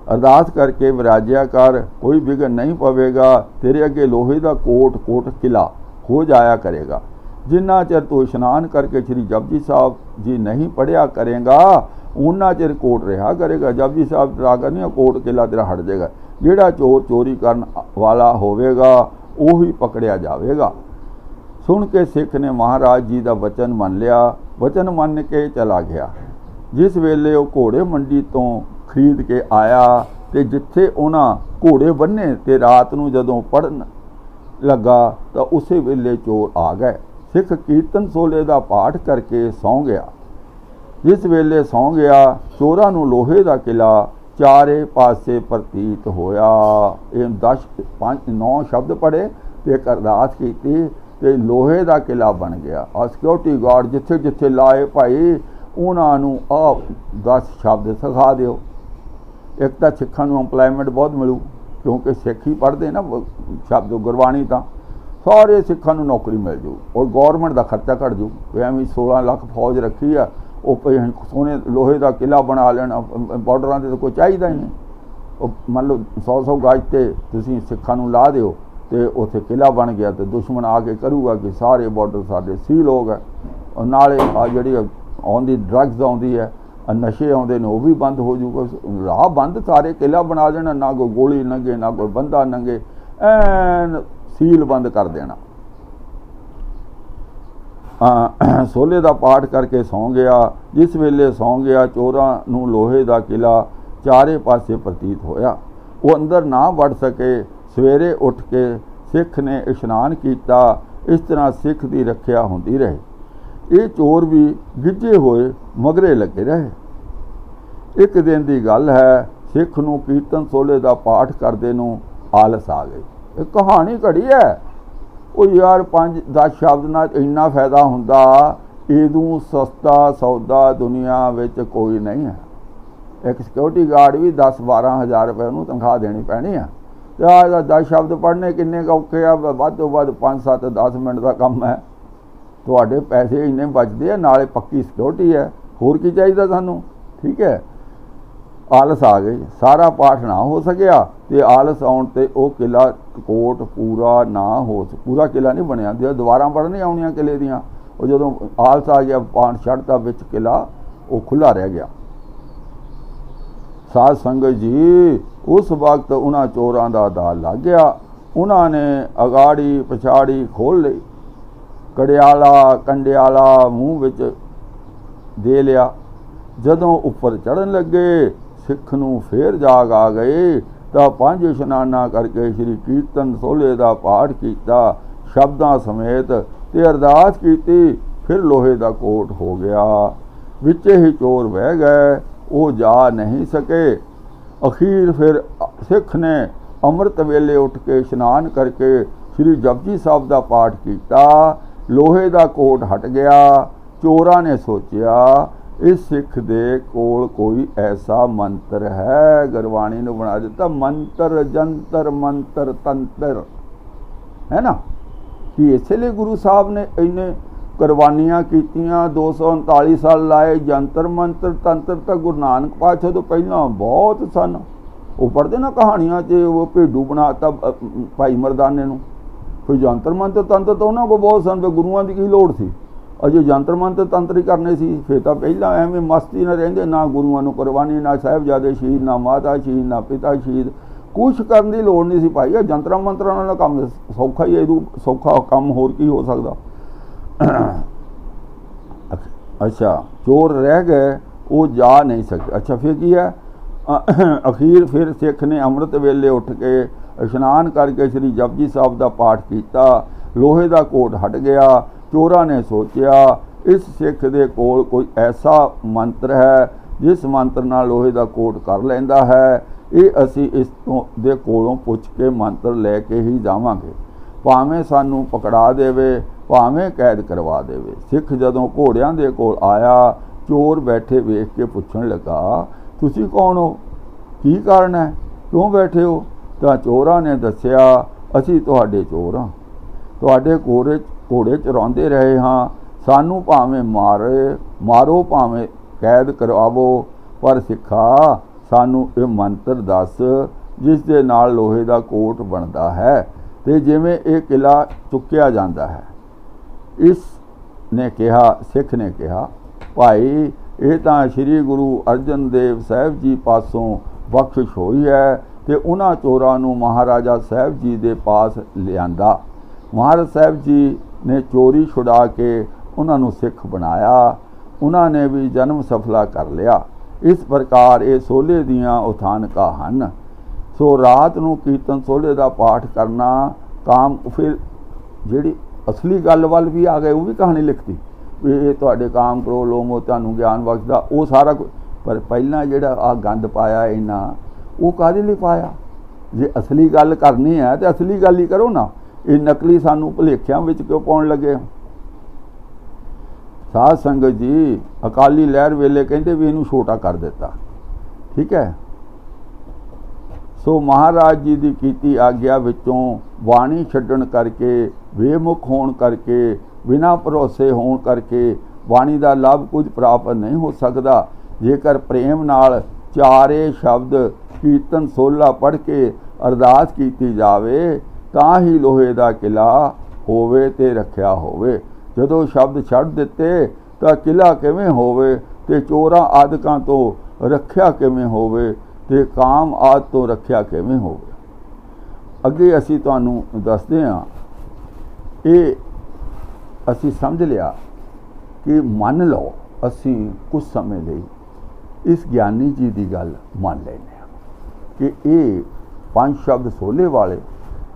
ਅਰਦਾਸ ਕਰਕੇ ਵਿਰਾਜਿਆ ਕਰ, ਕੋਈ ਵਿਘਨ ਨਹੀਂ ਪਵੇਗਾ। ਤੇਰੇ ਅੱਗੇ ਲੋਹੇ ਦਾ ਕੋਟ ਕੋਟ ਕਿਲਾ ਹੋ ਜਾਇਆ ਕਰੇਗਾ। ਜਿੰਨਾ ਚਿਰ ਤੂੰ ਇਸ਼ਨਾਨ ਕਰਕੇ ਸ਼੍ਰੀ ਜਪਜੀ ਸਾਹਿਬ ਜੀ ਨਹੀਂ ਪੜ੍ਹਿਆ ਕਰੇਗਾ, ਉਹਨਾਂ ਚਿਰ ਕੋਟ ਰਿਹਾ ਕਰੇਗਾ। ਜਪਜੀ ਸਾਹਿਬ ਡਰਾ ਕਰ ਨਹੀਂ, ਕੋਟ ਕਿਲਾ ਤੇਰਾ ਹਟ ਜਾਏਗਾ। ਜਿਹੜਾ ਚੋਰ ਚੋਰੀ ਕਰਨ ਵਾਲਾ ਹੋਵੇਗਾ ਉਹੀ ਪਕੜਿਆ ਜਾਵੇਗਾ। ਸੁਣ ਕੇ ਸਿੱਖ ਨੇ ਮਹਾਰਾਜ ਜੀ ਦਾ ਵਚਨ ਮੰਨ ਲਿਆ। ਵਚਨ ਮੰਨ ਕੇ ਚਲਾ ਗਿਆ। ਜਿਸ ਵੇਲੇ ਉਹ ਘੋੜੇ ਮੰਡੀ ਤੋਂ ਖਰੀਦ ਕੇ ਆਇਆ ਤੇ ਜਿੱਥੇ ਉਹਨਾਂ ਘੋੜੇ ਬੰਨੇ ਤੇ ਰਾਤ ਨੂੰ ਜਦੋਂ ਪੜਨ ਲੱਗਾ ਤਾਂ ਉਸੇ ਵੇਲੇ ਚੋਰ ਆ ਗਏ। ਸਿੱਖ ਕੀਰਤਨ ਸੋਲੇ ਦਾ ਪਾਠ ਕਰਕੇ ਸੌਂ ਗਿਆ। ਜਿਸ ਵੇਲੇ ਸੌਂ ਗਿਆ, ਚੋਰਾਂ ਨੂੰ ਲੋਹੇ ਦਾ ਕਿਲਾ ਚਾਰੇ ਪਾਸੇ ਪ੍ਰਤੀਤ ਹੋਇਆ। ਇਹ 9 ਸ਼ਬਦ ਪੜ੍ਹੇ ਤੇ ਇੱਕ ਅਰਦਾਸ ਕੀਤੀ ਤੇ ਲੋਹੇ ਦਾ ਕਿਲਾ ਬਣ ਗਿਆ। ਆ ਸਿਕਿਉਰਿਟੀ ਗਾਰਡ ਜਿੱਥੇ ਜਿੱਥੇ ਲਾਏ ਭਾਈ, ਉਹਨਾਂ ਨੂੰ ਆਹ 10 ਸ਼ਬਦ ਸਿਖਾ ਦਿਓ। ਇੱਕ ਤਾਂ ਸਿੱਖਾਂ ਨੂੰ ਇੰਪਲਾਇਮੈਂਟ ਬਹੁਤ ਮਿਲੂ, ਕਿਉਂਕਿ ਸਿੱਖ ਹੀ ਪੜ੍ਹਦੇ ਨਾ ਸ਼ਬਦ ਗੁਰਬਾਣੀ, ਤਾਂ ਸਾਰੇ ਸਿੱਖਾਂ ਨੂੰ ਨੌਕਰੀ ਮਿਲ ਜੂ ਔਰ ਗੌਰਮੈਂਟ ਦਾ ਖਰਚਾ ਘੱਟ ਜੂ। ਐਵੇਂ 16 ਲੱਖ ਫੌਜ ਰੱਖੀ ਆ, ਉਹ ਸੋਹਣੇ ਲੋਹੇ ਦਾ ਕਿਲਾ ਬਣਾ ਲੈਣਾ, ਬਾਰਡਰਾਂ 'ਤੇ ਤਾਂ ਕੋਈ ਚਾਹੀਦਾ ਹੀ ਨਹੀਂ। ਉਹ ਮੰਨ ਲਓ 100 ਗਜ 'ਤੇ ਤੁਸੀਂ ਸਿੱਖਾਂ ਨੂੰ ਲਾ ਦਿਓ ਤੇ ਉੱਥੇ ਕਿਲਾ ਬਣ ਗਿਆ ਤੇ ਦੁਸ਼ਮਣ ਆ ਕੇ ਕਰੂਗਾ ਕਿ ਸਾਰੇ ਬਾਰਡਰ ਸਾਡੇ ਸੀਲ ਹੋ ਗਏ। ਨਾਲੇ ਆ ਜਿਹੜੀ ਆਉਂਦੀ ਡਰੱਗਸ ਆਉਂਦੀ ਹੈ, ਨਸ਼ੇ ਆਉਂਦੇ ਨੇ, ਉਹ ਵੀ ਬੰਦ ਹੋ ਜੂਗਾ। ਰਾਹ ਬੰਦ, ਸਾਰੇ ਕਿਲਾ ਬਣਾ ਦੇਣਾ, ਨਾ ਕੋਈ ਗੋਲੀ ਲੰਘੇ ਨਾ ਕੋਈ ਬੰਦਾ ਲੰਘੇ, ਐਨ ਸੀਲ ਬੰਦ ਕਰ ਦੇਣਾ। ਸੋਲੇ ਦਾ ਪਾਠ ਕਰਕੇ ਸੌਂ ਗਿਆ। ਜਿਸ ਵੇਲੇ ਸੌਂ ਗਿਆ, ਚੋਰਾਂ ਨੂੰ ਲੋਹੇ ਦਾ ਕਿਲਾ ਚਾਰੇ ਪਾਸੇ ਪ੍ਰਤੀਤ ਹੋਇਆ। ਉਹ ਅੰਦਰ ਨਾ ਵੜ ਸਕੇ। ਸਵੇਰੇ ਉੱਠ ਕੇ ਸਿੱਖ ਨੇ ਇਸ਼ਨਾਨ ਕੀਤਾ। ਇਸ ਤਰ੍ਹਾਂ ਸਿੱਖ ਦੀ ਰੱਖਿਆ ਹੁੰਦੀ ਰਹੀ। ਇਹ ਚੋਰ ਵੀ ਗਿੱਝੇ ਹੋਏ ਮਗਰੇ ਲੱਗੇ ਰਹੇ। ਇੱਕ ਦਿਨ ਦੀ ਗੱਲ ਹੈ, ਸਿੱਖ ਨੂੰ ਕੀਰਤਨ ਸੋਲੇ ਦਾ ਪਾਠ ਕਰਦੇ ਨੂੰ ਆਲਸ ਆ ਗਈ। ਇਹ ਕਹਾਣੀ ਘੜੀ ਹੈ। ਉਹ ਯਾਰ 5-10 ਸ਼ਬਦ ਨਾਲ ਇੰਨਾ ਫਾਇਦਾ ਹੁੰਦਾ। ਇਹਦੋਂ ਸਸਤਾ ਸੌਦਾ ਦੁਨੀਆ ਵਿੱਚ ਕੋਈ ਨਹੀਂ ਹੈ। ਇੱਕ ਸਿਕਿਉਰਿਟੀ ਗਾਰਡ ਵੀ 10-12 ਹਜ਼ਾਰ ਰੁਪਏ ਉਹਨੂੰ ਤਨਖਾਹ ਦੇਣੀ ਪੈਣੀ ਆ। ਤੇ ਆਹ 10 ਸ਼ਬਦ ਪੜ੍ਹਨੇ ਕਿੰਨੇ ਔਖੇ ਆ। ਵੱਧ ਤੋਂ ਵੱਧ 5-7-10 ਮਿੰਟ ਦਾ ਕੰਮ ਹੈ। ਤੁਹਾਡੇ ਪੈਸੇ ਇੰਨੇ ਬਚਦੇ ਆ, ਨਾਲੇ ਪੱਕੀ ਸਿਕਿਉਰਿਟੀ ਹੈ। ਹੋਰ ਕੀ ਚਾਹੀਦਾ ਸਾਨੂੰ? ਠੀਕ ਹੈ। ਆਲਸ ਆ ਗਈ, ਸਾਰਾ ਪਾਠ ਨਾ ਹੋ ਸਕਿਆ ਤੇ ਆਲਸ ਆਉਣ ਤੇ ਉਹ ਕਿਲਾ ਕੋਟ ਪੂਰਾ ਨਾ ਹੋ, ਪੂਰਾ ਕਿਲਾ ਨਹੀਂ ਬਣਿਆ। ਦੁਬਾਰਾ ਪੜ੍ਹਨੀ ਆਉਣੀਆਂ ਕਿਲੇ ਦੀਆਂ। ਉਹ ਜਦੋਂ ਆਲਸ ਆ ਗਿਆ, ਪਾਠ ਛੱਡਤਾ, ਵਿੱਚ ਕਿਲਾ ਉਹ ਖੁੱਲ੍ਹਾ ਰਹਿ ਗਿਆ। ਸਾਧ ਸੰਗਤ ਜੀ, ਉਸ ਵਕਤ ਉਹਨਾਂ ਚੋਰਾਂ ਦਾ ਦਾਅ ਲੱਗ ਗਿਆ। ਉਹਨਾਂ ਨੇ ਅਗਾੜੀ ਪਛਾੜੀ ਖੋਲ੍ਹ ਲਈ, ਕੜਿਆਲਾ ਕੰਡਿਆਲਾ ਮੂੰਹ ਵਿੱਚ ਦੇ ਲਿਆ। ਜਦੋਂ ਉੱਪਰ ਚੜ੍ਹਨ ਲੱਗੇ, ਸਿੱਖ ਨੂੰ ਫੇਰ ਜਾਗ ਆ ਗਏ ਤਾਂ 5 ਇਸ਼ਨਾਨਾਂ ਕਰਕੇ ਸ਼੍ਰੀ ਕੀਰਤਨ ਸੋਲੇ ਦਾ ਪਾਠ ਕੀਤਾ ਸ਼ਬਦਾਂ ਸਮੇਤ ਤੇ ਅਰਦਾਸ ਕੀਤੀ। ਫਿਰ ਲੋਹੇ ਦਾ ਕੋਟ ਹੋ ਗਿਆ। ਵਿੱਚੇ ਹੀ ਚੋਰ ਬਹਿ ਗਏ, ਉਹ ਜਾ ਨਹੀਂ ਸਕੇ। ਅਖੀਰ ਫਿਰ ਸਿੱਖ ਨੇ ਅੰਮ੍ਰਿਤ ਵੇਲੇ ਉੱਠ ਕੇ ਇਸ਼ਨਾਨ ਕਰਕੇ ਸ਼੍ਰੀ ਜਪਜੀ ਸਾਹਿਬ ਦਾ ਪਾਠ ਕੀਤਾ। ਲੋਹੇ ਦਾ ਕੋਟ ਹਟ ਗਿਆ। ਚੋਰਾਂ ਨੇ ਸੋਚਿਆ ਇਸ ਸਿੱਖ ਦੇ ਕੋਲ ਕੋਈ ਐਸਾ ਮੰਤਰ ਹੈ। ਗੁਰਬਾਣੀ ਨੂੰ ਬਣਾ ਦਿੱਤਾ ਮੰਤਰ ਜੰਤਰ ਮੰਤਰ ਤੰਤਰ, ਹੈ ਨਾ। ਕਿ ਇਸੇ ਲਈ ਗੁਰੂ ਸਾਹਿਬ ਨੇ ਇੰਨੇ ਕੁਰਬਾਨੀਆਂ ਕੀਤੀਆਂ, 239 ਸਾਲ ਲਾਏ। ਜੰਤਰ ਮੰਤਰ ਤੰਤਰ ਤਾਂ ਗੁਰੂ ਨਾਨਕ ਪਾਤਸ਼ਾਹ ਤੋਂ ਪਹਿਲਾਂ ਬਹੁਤ ਸਨ। ਉਹ ਪੜ੍ਹਦੇ ਨਾ ਕਹਾਣੀਆਂ 'ਚ, ਉਹ ਭੇਡੂ ਬਣਾਤਾ ਭਾਈ ਮਰਦਾਨੇ ਨੂੰ। ਕੋਈ ਜੰਤਰ ਮੰਤਰ ਤੰਤਰ ਤਾਂ ਉਹਨਾਂ ਕੋਲ ਬਹੁਤ ਸਨ। ਫਿਰ ਗੁਰੂਆਂ ਦੀ ਕੀ ਲੋੜ ਸੀ? ਅਜੇ ਜੰਤਰ ਮੰਤਰ ਤੰਤਰ ਹੀ ਕਰਨੇ ਸੀ। ਫਿਰ ਤਾਂ ਪਹਿਲਾਂ ਐਵੇਂ ਮਸਤੀ ਨਾਲ ਰਹਿੰਦੇ, ਨਾ ਗੁਰੂਆਂ ਨੂੰ ਕੁਰਬਾਨੀ, ਨਾ ਸਾਹਿਬਜ਼ਾਦੇ ਸ਼ਹੀਦ, ਨਾ ਮਾਤਾ ਸ਼ਹੀਦ, ਨਾ ਪਿਤਾ ਸ਼ਹੀਦ। ਕੁਛ ਕਰਨ ਦੀ ਲੋੜ ਨਹੀਂ ਸੀ ਭਾਈ। ਇਹ ਜੰਤਰਾਂ ਮੰਤਰਾਂ ਨਾਲ ਕੰਮ ਸੌਖਾ ਹੀ, ਇਹਦੋਂ ਸੌਖਾ ਕੰਮ ਹੋਰ ਕੀ ਹੋ ਸਕਦਾ। ਅੱਛਾ, ਚੋਰ ਰਹਿ ਗਏ, ਉਹ ਜਾ ਨਹੀਂ ਸਕੇ। ਅੱਛਾ, ਫਿਰ ਕੀ ਹੈ? ਅਖੀਰ ਫਿਰ ਸਿੱਖ ਨੇ ਅੰਮ੍ਰਿਤ ਵੇਲੇ ਉੱਠ ਕੇ ਇਸ਼ਨਾਨ ਕਰਕੇ ਸ਼੍ਰੀ ਜਪਜੀ ਸਾਹਿਬ ਦਾ ਪਾਠ ਕੀਤਾ। ਲੋਹੇ ਦਾ ਕੋਟ ਹਟ ਗਿਆ। ਚੋਰਾਂ ਨੇ ਸੋਚਿਆ ਇਸ ਸਿੱਖ ਦੇ ਕੋਲ ਕੋਈ ਐਸਾ ਮੰਤਰ ਹੈ ਜਿਸ ਮੰਤਰ ਨਾਲ ਲੋਹੇ ਦਾ ਕੋਟ ਕਰ ਲੈਂਦਾ ਹੈ। ਇਹ ਅਸੀਂ ਇਸ ਤੋਂ ਦੇ ਕੋਲੋਂ ਪੁੱਛ ਕੇ ਮੰਤਰ ਲੈ ਕੇ ਹੀ ਜਾਵਾਂਗੇ, ਭਾਵੇਂ ਸਾਨੂੰ ਪਕੜਾ ਦੇਵੇ, ਭਾਵੇਂ ਕੈਦ ਕਰਵਾ ਦੇਵੇ। ਸਿੱਖ ਜਦੋਂ ਘੋੜਿਆਂ ਦੇ ਕੋਲ ਆਇਆ, ਚੋਰ ਬੈਠੇ ਵੇਖ ਕੇ ਪੁੱਛਣ ਲੱਗਾ, ਤੁਸੀਂ ਕੌਣ ਹੋ? ਕੀ ਕਾਰਨ ਹੈ? ਕਿਉਂ ਬੈਠੇ ਹੋ? ਤਾਂ ਚੋਰਾਂ ਨੇ ਦੱਸਿਆ, ਅਸੀਂ ਤੁਹਾਡੇ ਚੋਰ ਹਾਂ, ਤੁਹਾਡੇ ਘੋੜੇ ਚਰਾਉਂਦੇ ਰਹੇ ਹਾਂ। ਸਾਨੂੰ ਭਾਵੇਂ ਮਾਰੋ, ਭਾਵੇਂ ਕੈਦ ਕਰਵਾਵੋ, ਪਰ ਸਿੱਖਾ ਸਾਨੂੰ ਇਹ ਮੰਤਰ ਦੱਸ ਜਿਸ ਦੇ ਨਾਲ ਲੋਹੇ ਦਾ ਕੋਟ ਬਣਦਾ ਹੈ ਤੇ ਜਿਵੇਂ ਇਹ ਕਿਲਾ ਚੁੱਕਿਆ ਜਾਂਦਾ ਹੈ। ਇਸ ਨੇ ਕਿਹਾ, ਸਿੱਖ ਨੇ ਕਿਹਾ, ਭਾਈ ਇਹ ਤਾਂ ਸ੍ਰੀ ਗੁਰੂ ਅਰਜਨ ਦੇਵ ਸਾਹਿਬ ਜੀ ਪਾਸੋਂ ਬਖਸ਼ਿਸ਼ ਹੋਈ ਹੈ ਤੇ ਉਹਨਾਂ ਚੋਰਾਂ ਨੂੰ ਮਹਾਰਾਜਾ ਸਾਹਿਬ ਜੀ ਦੇ ਪਾਸ ਲਿਆਂਦਾ। ਮਹਾਰਾਜ ਸਾਹਿਬ ਜੀ ਨੇ ਚੋਰੀ ਛੁਡਾ ਕੇ ਉਹਨਾਂ ਨੂੰ ਸਿੱਖ ਬਣਾਇਆ। ਉਹਨਾਂ ਨੇ ਵੀ ਜਨਮ ਸਫਲਾ ਕਰ ਲਿਆ। ਇਸ ਪ੍ਰਕਾਰ ਇਹ ਸੋਲੇ ਦੀਆਂ ਉਥਾਨਕਾਂ ਹਨ। ਸੋ ਰਾਤ ਨੂੰ ਕੀਰਤਨ ਸੋਲੇ ਦਾ ਪਾਠ ਕਰਨਾ ਕਾਮ। ਫਿਰ ਜਿਹੜੀ ਅਸਲੀ ਗੱਲ ਵੱਲ ਵੀ ਆ ਗਏ, ਉਹ ਵੀ ਕਹਾਣੀ ਲਿਖਤੀ ਵੀ ਇਹ ਤੁਹਾਡੇ ਕਾਮ ਕਰੋ ਲੋਮੋ ਤੁਹਾਨੂੰ ਗਿਆਨ ਬਖਸ਼ਦਾ, ਉਹ ਸਾਰਾ ਕੁਝ। ਪਰ ਪਹਿਲਾਂ ਜਿਹੜਾ ਆ ਗੰਦ ਪਾਇਆ ਇਹਨਾਂ, ਉਹ ਕਾਹਦੇ ਲਈ ਪਾਇਆ? ਜੇ ਅਸਲੀ ਗੱਲ ਕਰਨੀ ਹੈ ਤਾਂ ਅਸਲੀ ਗੱਲ ਹੀ ਕਰੋ ਨਾ। ਇਹ ਨਕਲੀ ਸਾਨੂੰ ਭੁਲੇਖਿਆਂ ਵਿੱਚ ਕਿਉਂ ਪਾਉਣ ਲੱਗੇ? ਸਾਧ ਸੰਗਤ ਜੀ, ਅਕਾਲੀ ਲਹਿਰ ਵੇਲੇ ਕਹਿੰਦੇ ਵੀ ਇਹਨੂੰ ਛੋਟਾ ਕਰ ਦਿੱਤਾ, ਠੀਕ ਹੈ। ਸੋ ਮਹਾਰਾਜ ਜੀ ਦੀ ਕੀਤੀ ਆਗਿਆ ਵਿੱਚੋਂ ਬਾਣੀ ਛੱਡਣ ਕਰਕੇ, ਬੇਮੁਖ ਹੋਣ ਕਰਕੇ, ਬਿਨਾਂ ਭਰੋਸੇ ਹੋਣ ਕਰਕੇ ਬਾਣੀ ਦਾ ਲਾਭ ਕੁਝ ਪ੍ਰਾਪਤ ਨਹੀਂ ਹੋ ਸਕਦਾ। ਜੇਕਰ ਪ੍ਰੇਮ ਨਾਲ ਚਾਰੇ ਸ਼ਬਦ ਕੀਰਤਨ ਸੋਲਾ ਪੜ੍ਹ ਕੇ ਅਰਦਾਸ ਕੀਤੀ ਜਾਵੇ ਤਾਂ ਹੀ ਲੋਹੇ ਦਾ ਕਿਲਾ ਹੋਵੇ ਤੇ ਰੱਖਿਆ ਹੋਵੇ। ਜਦੋਂ ਸ਼ਬਦ ਛੱਡ ਦਿੱਤੇ ਤਾਂ ਕਿਲਾ ਕਿਵੇਂ ਹੋਵੇ ਤੇ ਚੋਰਾਂ ਆਦਿਕਾਂ ਤੋਂ ਰੱਖਿਆ ਕਿਵੇਂ ਹੋਵੇ ਤੇ ਕਾਮ ਆਦਿ ਤੋਂ ਰੱਖਿਆ ਕਿਵੇਂ ਹੋਵੇ। ਅੱਗੇ ਅਸੀਂ ਤੁਹਾਨੂੰ ਦੱਸਦੇ ਹਾਂ। ਇਹ ਅਸੀਂ ਸਮਝ ਲਿਆ ਕਿ ਮੰਨ ਲਓ ਅਸੀਂ ਕੁਝ ਸਮੇਂ ਲਈ ਇਸ ਗਿਆਨੀ ਜੀ ਦੀ ਗੱਲ ਮੰਨ ਲੈਂਦੇ ਹਾਂ ਕਿ ਇਹ 5 ਸ਼ਬਦ ਸੋਲੇ ਵਾਲੇ,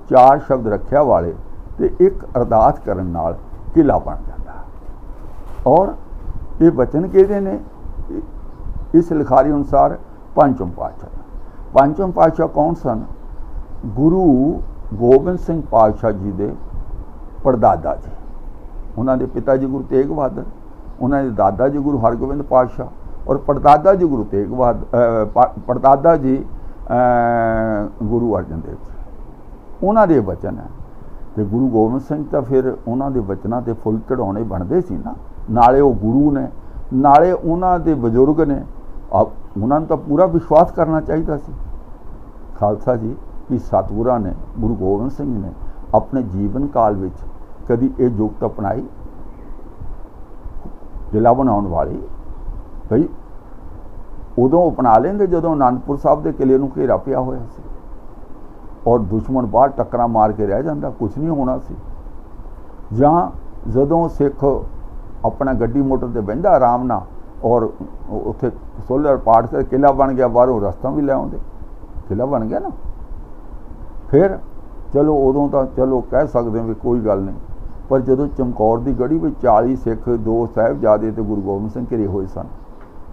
4 ਸ਼ਬਦ ਰੱਖਿਆ ਵਾਲੇ ਤੇ 1 ਅਰਦਾਸ ਕਰਨ ਨਾਲ ਕਿਲਾ ਬਣ ਜਾਂਦਾ। ਔਰ ਇਹ ਬਚਨ ਕਿਹਦੇ ਨੇ? ਇਸ ਲਿਖਾਰੀ ਅਨੁਸਾਰ ਪੰਚਮ ਪਾਤਸ਼ਾਹ। ਪੰਚਮ ਪਾਤਸ਼ਾਹ ਕੌਣ ਸਨ? ਗੁਰੂ ਗੋਬਿੰਦ ਸਿੰਘ ਪਾਤਸ਼ਾਹ ਜੀ ਦੇ ਪੜਦਾਦਾ ਜੀ। ਉਹਨਾਂ ਦੇ ਪਿਤਾ ਜੀ ਗੁਰੂ ਤੇਗ ਬਹਾਦਰ, ਉਹਨਾਂ ਦੇ ਦਾਦਾ ਜੀ ਗੁਰੂ ਹਰਗੋਬਿੰਦ ਪਾਤਸ਼ਾਹ ਔਰ ਪੜਦਾਦਾ ਜੀ ਗੁਰੂ ਤੇਗ ਬਹਾਦਰ, ਪੜਦਾਦਾ ਜੀ ਗੁਰੂ ਅਰਜਨ ਦੇਵ ਜੀ। ਉਹਨਾਂ ਦੇ ਬਚਨ ਹੈ। ਤੇ ਗੁਰੂ ਗੋਬਿੰਦ ਸਿੰਘ ਤਾਂ ਫਿਰ ਉਹਨਾਂ ਦੇ ਬਚਨਾਂ ਤੇ ਫੁੱਲ ਚੜਾਉਣੇ ਬਣਦੇ ਸੀ ਨਾ। ਨਾਲੇ ਉਹ ਗੁਰੂ ਨੇ, ਨਾਲੇ ਉਹਨਾਂ ਦੇ ਬਜ਼ੁਰਗ ਨੇ, ਉਹਨਾਂ ਨੂੰ ਤਾਂ ਪੂਰਾ ਵਿਸ਼ਵਾਸ ਕਰਨਾ ਚਾਹੀਦਾ ਸੀ। ਖਾਲਸਾ ਜੀ ਕਿ ਸਤਿਗੁਰਾਂ ਨੇ, ਗੁਰੂ ਗੋਬਿੰਦ ਸਿੰਘ ਨੇ ਆਪਣੇ ਜੀਵਨ ਕਾਲ ਵਿੱਚ ਕਦੀ ਇਹ ਜੁਗਤ ਅਪਣਾਈ ਕਿਲਾ ਬਣਾਉਣ ਵਾਲੀ? ਭਈ ਉਦੋਂ ਅਪਣਾ ਲੈਂਦੇ ਜਦੋਂ ਅਨੰਦਪੁਰ ਸਾਹਿਬ ਦੇ ਕਿਲੇ ਨੂੰ ਘੇਰਾ ਪਿਆ ਹੋਇਆ ਸੀ ਔਰ ਦੁਸ਼ਮਣ ਬਾਹਰ ਟੱਕਰਾਂ ਮਾਰ ਕੇ ਰਹਿ ਜਾਂਦਾ, ਕੁਝ ਨਹੀਂ ਹੋਣਾ ਸੀ। ਜਾਂ ਜਦੋਂ ਸਿੱਖ ਆਪਣਾ ਗੱਡੀ ਮੋਟਰ ਤੇ ਬਹਿੰਦਾ ਆਰਾਮ ਨਾਲ ਔਰ ਉੱਥੇ ਸੋਲਰ ਪਾਠ ਕਰ ਕਿਲਾ ਬਣ ਗਿਆ, ਬਾਹਰੋਂ ਰਸਤਾ ਵੀ ਲੈ ਆਉਂਦੇ, ਕਿਲਾ ਬਣ ਗਿਆ ਨਾ। ਫਿਰ ਚਲੋ ਉਦੋਂ ਤਾਂ ਚਲੋ ਕਹਿ ਸਕਦੇ ਵੀ ਕੋਈ ਗੱਲ ਨਹੀਂ। ਪਰ ਜਦੋਂ ਚਮਕੌਰ ਦੀ ਗੜੀ ਵਿੱਚ 40 ਸਿੱਖ, 2 ਸਾਹਿਬਜ਼ਾਦੇ ਤੇ ਗੁਰੂ ਗੋਬਿੰਦ ਸਿੰਘ ਘਿਰੇ ਹੋਏ ਸਨ,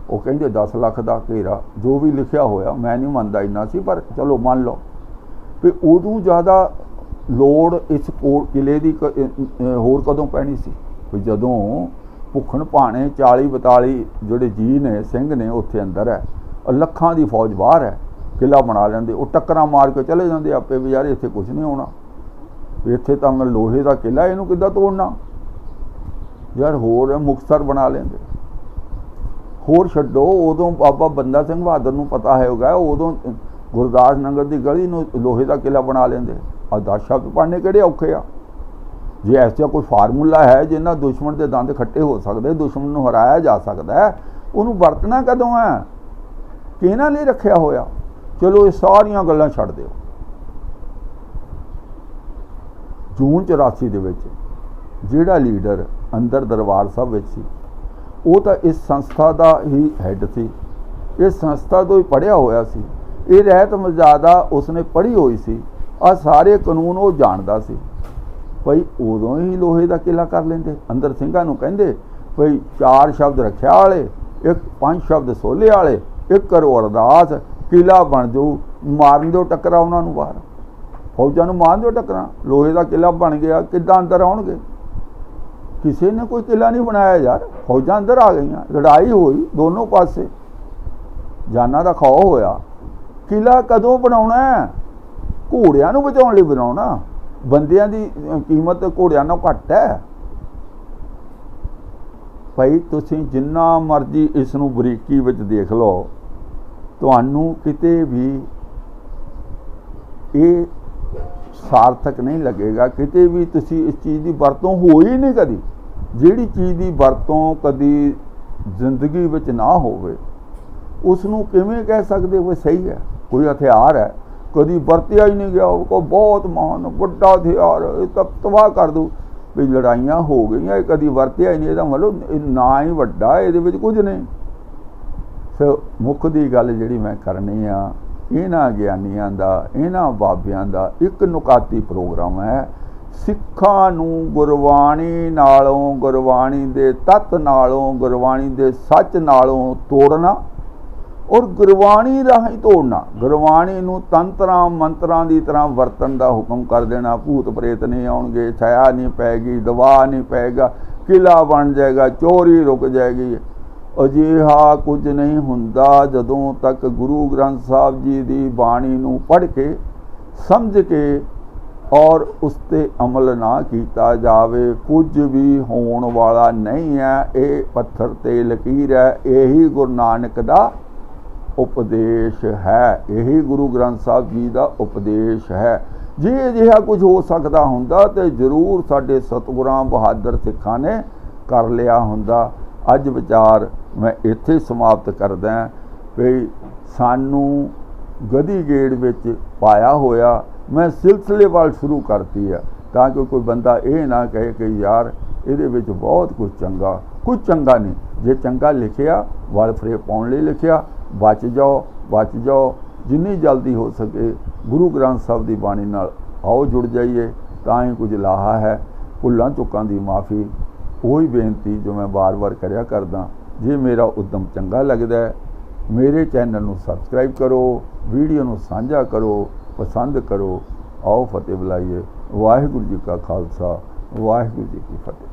ਉਹ ਕਹਿੰਦੇ 10 ਲੱਖ ਦਾ ਘੇਰਾ, ਜੋ ਵੀ ਲਿਖਿਆ ਹੋਇਆ, ਮੈਂ ਨਹੀਂ ਮੰਨਦਾ ਇੰਨਾ ਸੀ, ਪਰ ਚਲੋ ਮੰਨ ਲਓ ਵੀ ਉਦੋਂ ਜ਼ਿਆਦਾ ਲੋੜ ਇਸ ਕਿਲੇ ਦੀ ਹੋਰ ਕਦੋਂ ਪੈਣੀ ਸੀ? ਵੀ ਜਦੋਂ ਭੁੱਖਣ ਭਾਣੇ 40-42 ਜਿਹੜੇ ਜੀ ਨੇ, ਸਿੰਘ ਨੇ ਉੱਥੇ ਅੰਦਰ ਹੈ, ਲੱਖਾਂ ਦੀ ਫੌਜ ਬਾਹਰ ਹੈ, ਕਿਲਾ ਬਣਾ ਲੈਂਦੇ, ਉਹ ਟੱਕਰਾਂ ਮਾਰ ਕੇ ਚਲੇ ਜਾਂਦੇ ਆਪੇ ਵੀ ਯਾਰ ਇੱਥੇ ਕੁਝ ਨਹੀਂ ਹੋਣਾ, ਇੱਥੇ ਤਾਂ ਮੈਂ ਲੋਹੇ ਦਾ ਕਿਲਾ, ਇਹਨੂੰ ਕਿੱਦਾਂ ਤੋੜਨਾ ਯਾਰ। ਹੋਰ ਮੁਕਤਸਰ ਬਣਾ ਲੈਂਦੇ। ਹੋਰ ਛੱਡੋ, ਉਦੋਂ ਬਾਬਾ ਬੰਦਾ ਸਿੰਘ ਬਹਾਦਰ ਨੂੰ ਪਤਾ ਹੋਗਾ, ਉਦੋਂ ਗੁਰਦਾਸ ਨਗਰ ਦੀ ਗਲੀ ਨੂੰ ਲੋਹੇ ਦਾ ਕਿਲਾ ਬਣਾ ਲੈਂਦੇ। ਆ 10 ਸ਼ਬਦ ਪੜ੍ਹਨੇ ਕਿਹੜੇ ਔਖੇ ਆ? ਜੇ ਐਸਾ ਕੋਈ ਫਾਰਮੂਲਾ ਹੈ ਜਿੰਨਾ ਦੁਸ਼ਮਣ ਦੇ ਦੰਦ ਖੱਟੇ ਹੋ ਸਕਦੇ, ਦੁਸ਼ਮਣ ਨੂੰ ਹਰਾਇਆ ਜਾ ਸਕਦਾ ਹੈ, ਉਹਨੂੰ ਵਰਤਣਾ ਕਦੋਂ ਹੈ? ਕਿਹਨਾਂ ਲਈ ਰੱਖਿਆ ਹੋਇਆ? ਚਲੋ ਇਹ ਸਾਰੀਆਂ ਗੱਲਾਂ ਛੱਡ ਦਿਓ। ਜੂਨ 84 ਦੇ ਵਿੱਚ ਜਿਹੜਾ ਲੀਡਰ ਅੰਦਰ ਦਰਬਾਰ ਸਾਹਿਬ ਵਿੱਚ ਸੀ, ਉਹ ਤਾਂ ਇਸ ਸੰਸਥਾ ਦਾ ਹੀ ਹੈੱਡ ਸੀ, ਇਸ ਸੰਸਥਾ ਤੋਂ ਹੀ ਪੜ੍ਹਿਆ ਹੋਇਆ ਸੀ। ਇਹ ਰਹਿਤ ਮਰਜ਼ਾਦਾ ਉਸਨੇ ਪੜ੍ਹੀ ਹੋਈ ਸੀ, ਆ ਸਾਰੇ ਕਾਨੂੰਨ ਉਹ ਜਾਣਦਾ ਸੀ। ਭਈ ਉਦੋਂ ਹੀ ਲੋਹੇ ਦਾ ਕਿਲਾ ਕਰ ਲੈਂਦੇ। ਅੰਦਰ ਸਿੰਘਾਂ ਨੂੰ ਕਹਿੰਦੇ ਭਈ 4 ਸ਼ਬਦ ਰੱਖਿਆ ਵਾਲੇ, 5 ਸ਼ਬਦ ਸੋਲੇ ਵਾਲੇ, 1 ਕਰੋ ਅਰਦਾਸ, ਕਿਲਾ ਬਣ ਜਾਊ। ਮਾਰਨ ਦਿਓ ਟੱਕਰਾ ਉਹਨਾਂ ਨੂੰ ਬਾਹਰ, ਫੌਜਾਂ ਨੂੰ ਮਾਰਨ ਦਿਓ ਟੱਕਰਾਂ, ਲੋਹੇ ਦਾ ਕਿਲਾ ਬਣ ਗਿਆ, ਕਿੱਦਾਂ ਅੰਦਰ ਆਉਣਗੇ? ਕਿਸੇ ਨੇ ਕੋਈ ਕਿਲਾ ਨਹੀਂ ਬਣਾਇਆ ਯਾਰ, ਫੌਜਾਂ ਅੰਦਰ ਆ ਗਈਆਂ, ਲੜਾਈ ਹੋਈ ਦੋਨੋਂ ਪਾਸੇ, ਜਾਨਾਂ ਦਾ ਖੌਅ ਹੋਇਆ। ਕਿਲਾ ਕਦੋਂ ਬਣਾਉਣਾ ਹੈ? ਘੋੜਿਆਂ ਨੂੰ ਬਚਾਉਣ ਲਈ ਬਣਾਉਣਾ। ਬੰਦਿਆਂ ਦੀ ਕੀਮਤ ਘੋੜਿਆਂ ਨਾਲੋਂ ਘੱਟ ਹੈ। ਭਾਈ ਤੁਸੀਂ ਜਿੰਨਾ ਮਰਜ਼ੀ ਇਸ ਨੂੰ ਬਰੀਕੀ ਵਿੱਚ ਦੇਖ ਲਓ, ਤੁਹਾਨੂੰ ਕਿਤੇ ਵੀ ਇਹ ਸਾਰਥਕ ਨਹੀਂ ਲੱਗੇਗਾ। ਕਿਤੇ ਵੀ ਤੁਸੀਂ ਇਸ ਚੀਜ਼ ਦੀ ਵਰਤੋਂ ਹੋਈ ਨਹੀਂ ਕਦੀ। ਜਿਹੜੀ ਚੀਜ਼ ਦੀ ਵਰਤੋਂ ਕਦੀ ਜ਼ਿੰਦਗੀ ਵਿੱਚ ਨਾ ਹੋਵੇ ਉਸ ਨੂੰ ਕਿਵੇਂ ਕਹਿ ਸਕਦੇ ਹੋ ਸਹੀ ਹੈ? ਕੋਈ ਹਥਿਆਰ ਹੈ ਕਦੀ ਵਰਤਿਆ ਹੀ ਨਹੀਂ ਗਿਆ, ਉਹ ਕੋ ਬਹੁਤ ਮਹਾਨ ਵੱਡਾ ਹਥਿਆਰ ਇਹ ਤਾਂ ਤਬਾਹ ਕਰ ਦੂ। ਵੀ ਲੜਾਈਆਂ ਹੋ ਗਈਆਂ, ਇਹ ਕਦੀ ਵਰਤਿਆ ਹੀ ਨਹੀਂ, ਇਹਦਾ ਮਤਲਬ ਨਾ ਹੀ ਵੱਡਾ, ਇਹਦੇ ਵਿੱਚ ਕੁਝ ਨਹੀਂ। ਸੋ ਮੁੱਖ ਦੀ ਗੱਲ ਜਿਹੜੀ ਮੈਂ ਕਰਨੀ ਆ, ਇਹਨਾਂ ਗਿਆਨੀਆਂ ਦਾ, ਇਹਨਾਂ ਬਾਬਿਆਂ ਦਾ ਇੱਕ ਨੁਕਾਤੀ ਪ੍ਰੋਗਰਾਮ ਹੈ। ਸਿੱਖਾਂ ਨੂੰ ਗੁਰਬਾਣੀ ਨਾਲੋਂ, ਗੁਰਬਾਣੀ ਦੇ ਤੱਤ ਨਾਲੋਂ, ਗੁਰਬਾਣੀ ਦੇ ਸੱਚ ਨਾਲੋਂ ਤੋੜਨਾ ਔਰ ਗੁਰਬਾਣੀ ਰਾਹੀਂ ਤੋੜਨਾ। ਗੁਰਬਾਣੀ ਨੂੰ ਤੰਤਰਾਂ ਮੰਤਰਾਂ ਦੀ ਤਰ੍ਹਾਂ ਵਰਤਣ ਦਾ ਹੁਕਮ ਕਰ ਦੇਣਾ। ਭੂਤ ਪ੍ਰੇਤ ਨਹੀਂ ਆਉਣਗੇ, ਛਾਇਆ ਨਹੀਂ ਪੈਗੀ, ਦਬਾਅ ਨਹੀਂ ਪਏਗਾ, ਕਿਲਾ ਬਣ ਜਾਏਗਾ, ਚੋਰੀ ਰੁਕ ਜਾਏਗੀ। ਅਜਿਹਾ ਕੁਝ ਨਹੀਂ ਹੁੰਦਾ ਜਦੋਂ ਤੱਕ ਗੁਰੂ ਗ੍ਰੰਥ ਸਾਹਿਬ ਜੀ ਦੀ ਬਾਣੀ ਨੂੰ ਪੜ੍ਹ ਕੇ ਸਮਝ ਕੇ ਔਰ ਉਸ 'ਤੇ ਅਮਲ ਨਾ ਕੀਤਾ ਜਾਵੇ। ਕੁਝ ਵੀ ਹੋਣ ਵਾਲਾ ਨਹੀਂ ਹੈ। ਇਹ ਪੱਥਰ 'ਤੇ ਲਕੀਰ ਹੈ। ਇਹੀ ਗੁਰੂ ਨਾਨਕ ਦਾ ਉਪਦੇਸ਼ ਹੈ, ਇਹੀ ਗੁਰੂ ਗ੍ਰੰਥ ਸਾਹਿਬ ਜੀ ਦਾ ਉਪਦੇਸ਼ ਹੈ। ਜੇ ਅਜਿਹਾ ਕੁਝ ਹੋ ਸਕਦਾ ਹੁੰਦਾ ਤੇ ਜ਼ਰੂਰ ਸਾਡੇ ਸਤਿਗੁਰਾਂ ਬਹਾਦਰ ਸਿੱਖਾਂ ਨੇ ਕਰ ਲਿਆ ਹੁੰਦਾ। ਅੱਜ ਵਿਚਾਰ ਮੈਂ ਇੱਥੇ ਸਮਾਪਤ ਕਰਦਾ ਵੀ ਸਾਨੂੰ ਗਦੀ ਗੇੜ ਵਿੱਚ ਪਾਇਆ ਹੋਇਆ ਮੈਂ ਸਿਲਸਿਲੇ ਵੱਲ ਸ਼ੁਰੂ ਕਰਤੀ ਆ, ਤਾਂ ਕਿ ਕੋਈ ਬੰਦਾ ਇਹ ਨਾ ਕਹੇ ਕਿ ਯਾਰ ਇਹਦੇ ਵਿੱਚ ਬਹੁਤ ਕੁਝ ਚੰਗਾ ਨਹੀਂ। ਜੇ ਚੰਗਾ ਲਿਖਿਆ ਵਲ ਫਰੇ ਪਾਉਣ ਲਈ ਲਿਖਿਆ, ਬਚ ਜਾਓ। ਜਿੰਨੀ ਜਲਦੀ ਹੋ ਸਕੇ ਗੁਰੂ ਗ੍ਰੰਥ ਸਾਹਿਬ ਦੀ ਬਾਣੀ ਨਾਲ ਆਓ ਜੁੜ ਜਾਈਏ, ਤਾਂ ਹੀ ਕੁਝ ਲਾਹਾ ਹੈ। ਭੁੱਲਾਂ ਚੁੱਕਾਂ ਦੀ ਮਾਫੀ, ਉਹੀ ਬੇਨਤੀ ਜੋ ਮੈਂ ਵਾਰ-ਵਾਰ ਕਰਿਆ ਕਰਦਾ। ਜੇ ਮੇਰਾ ਉਦਮ ਚੰਗਾ ਲੱਗਦਾ ਹੈ, ਮੇਰੇ ਚੈਨਲ ਨੂੰ ਸਬਸਕ੍ਰਾਈਬ ਕਰੋ, ਵੀਡੀਓ ਨੂੰ ਸਾਂਝਾ ਕਰੋ, ਪਸੰਦ ਕਰੋ। ਆਓ ਫਤਿਹ ਬੁਲਾਈਏ। ਵਾਹਿਗੁਰੂ ਜੀ ਕਾ ਖਾਲਸਾ, ਵਾਹਿਗੁਰੂ ਜੀ ਕੀ ਫਤਿਹ।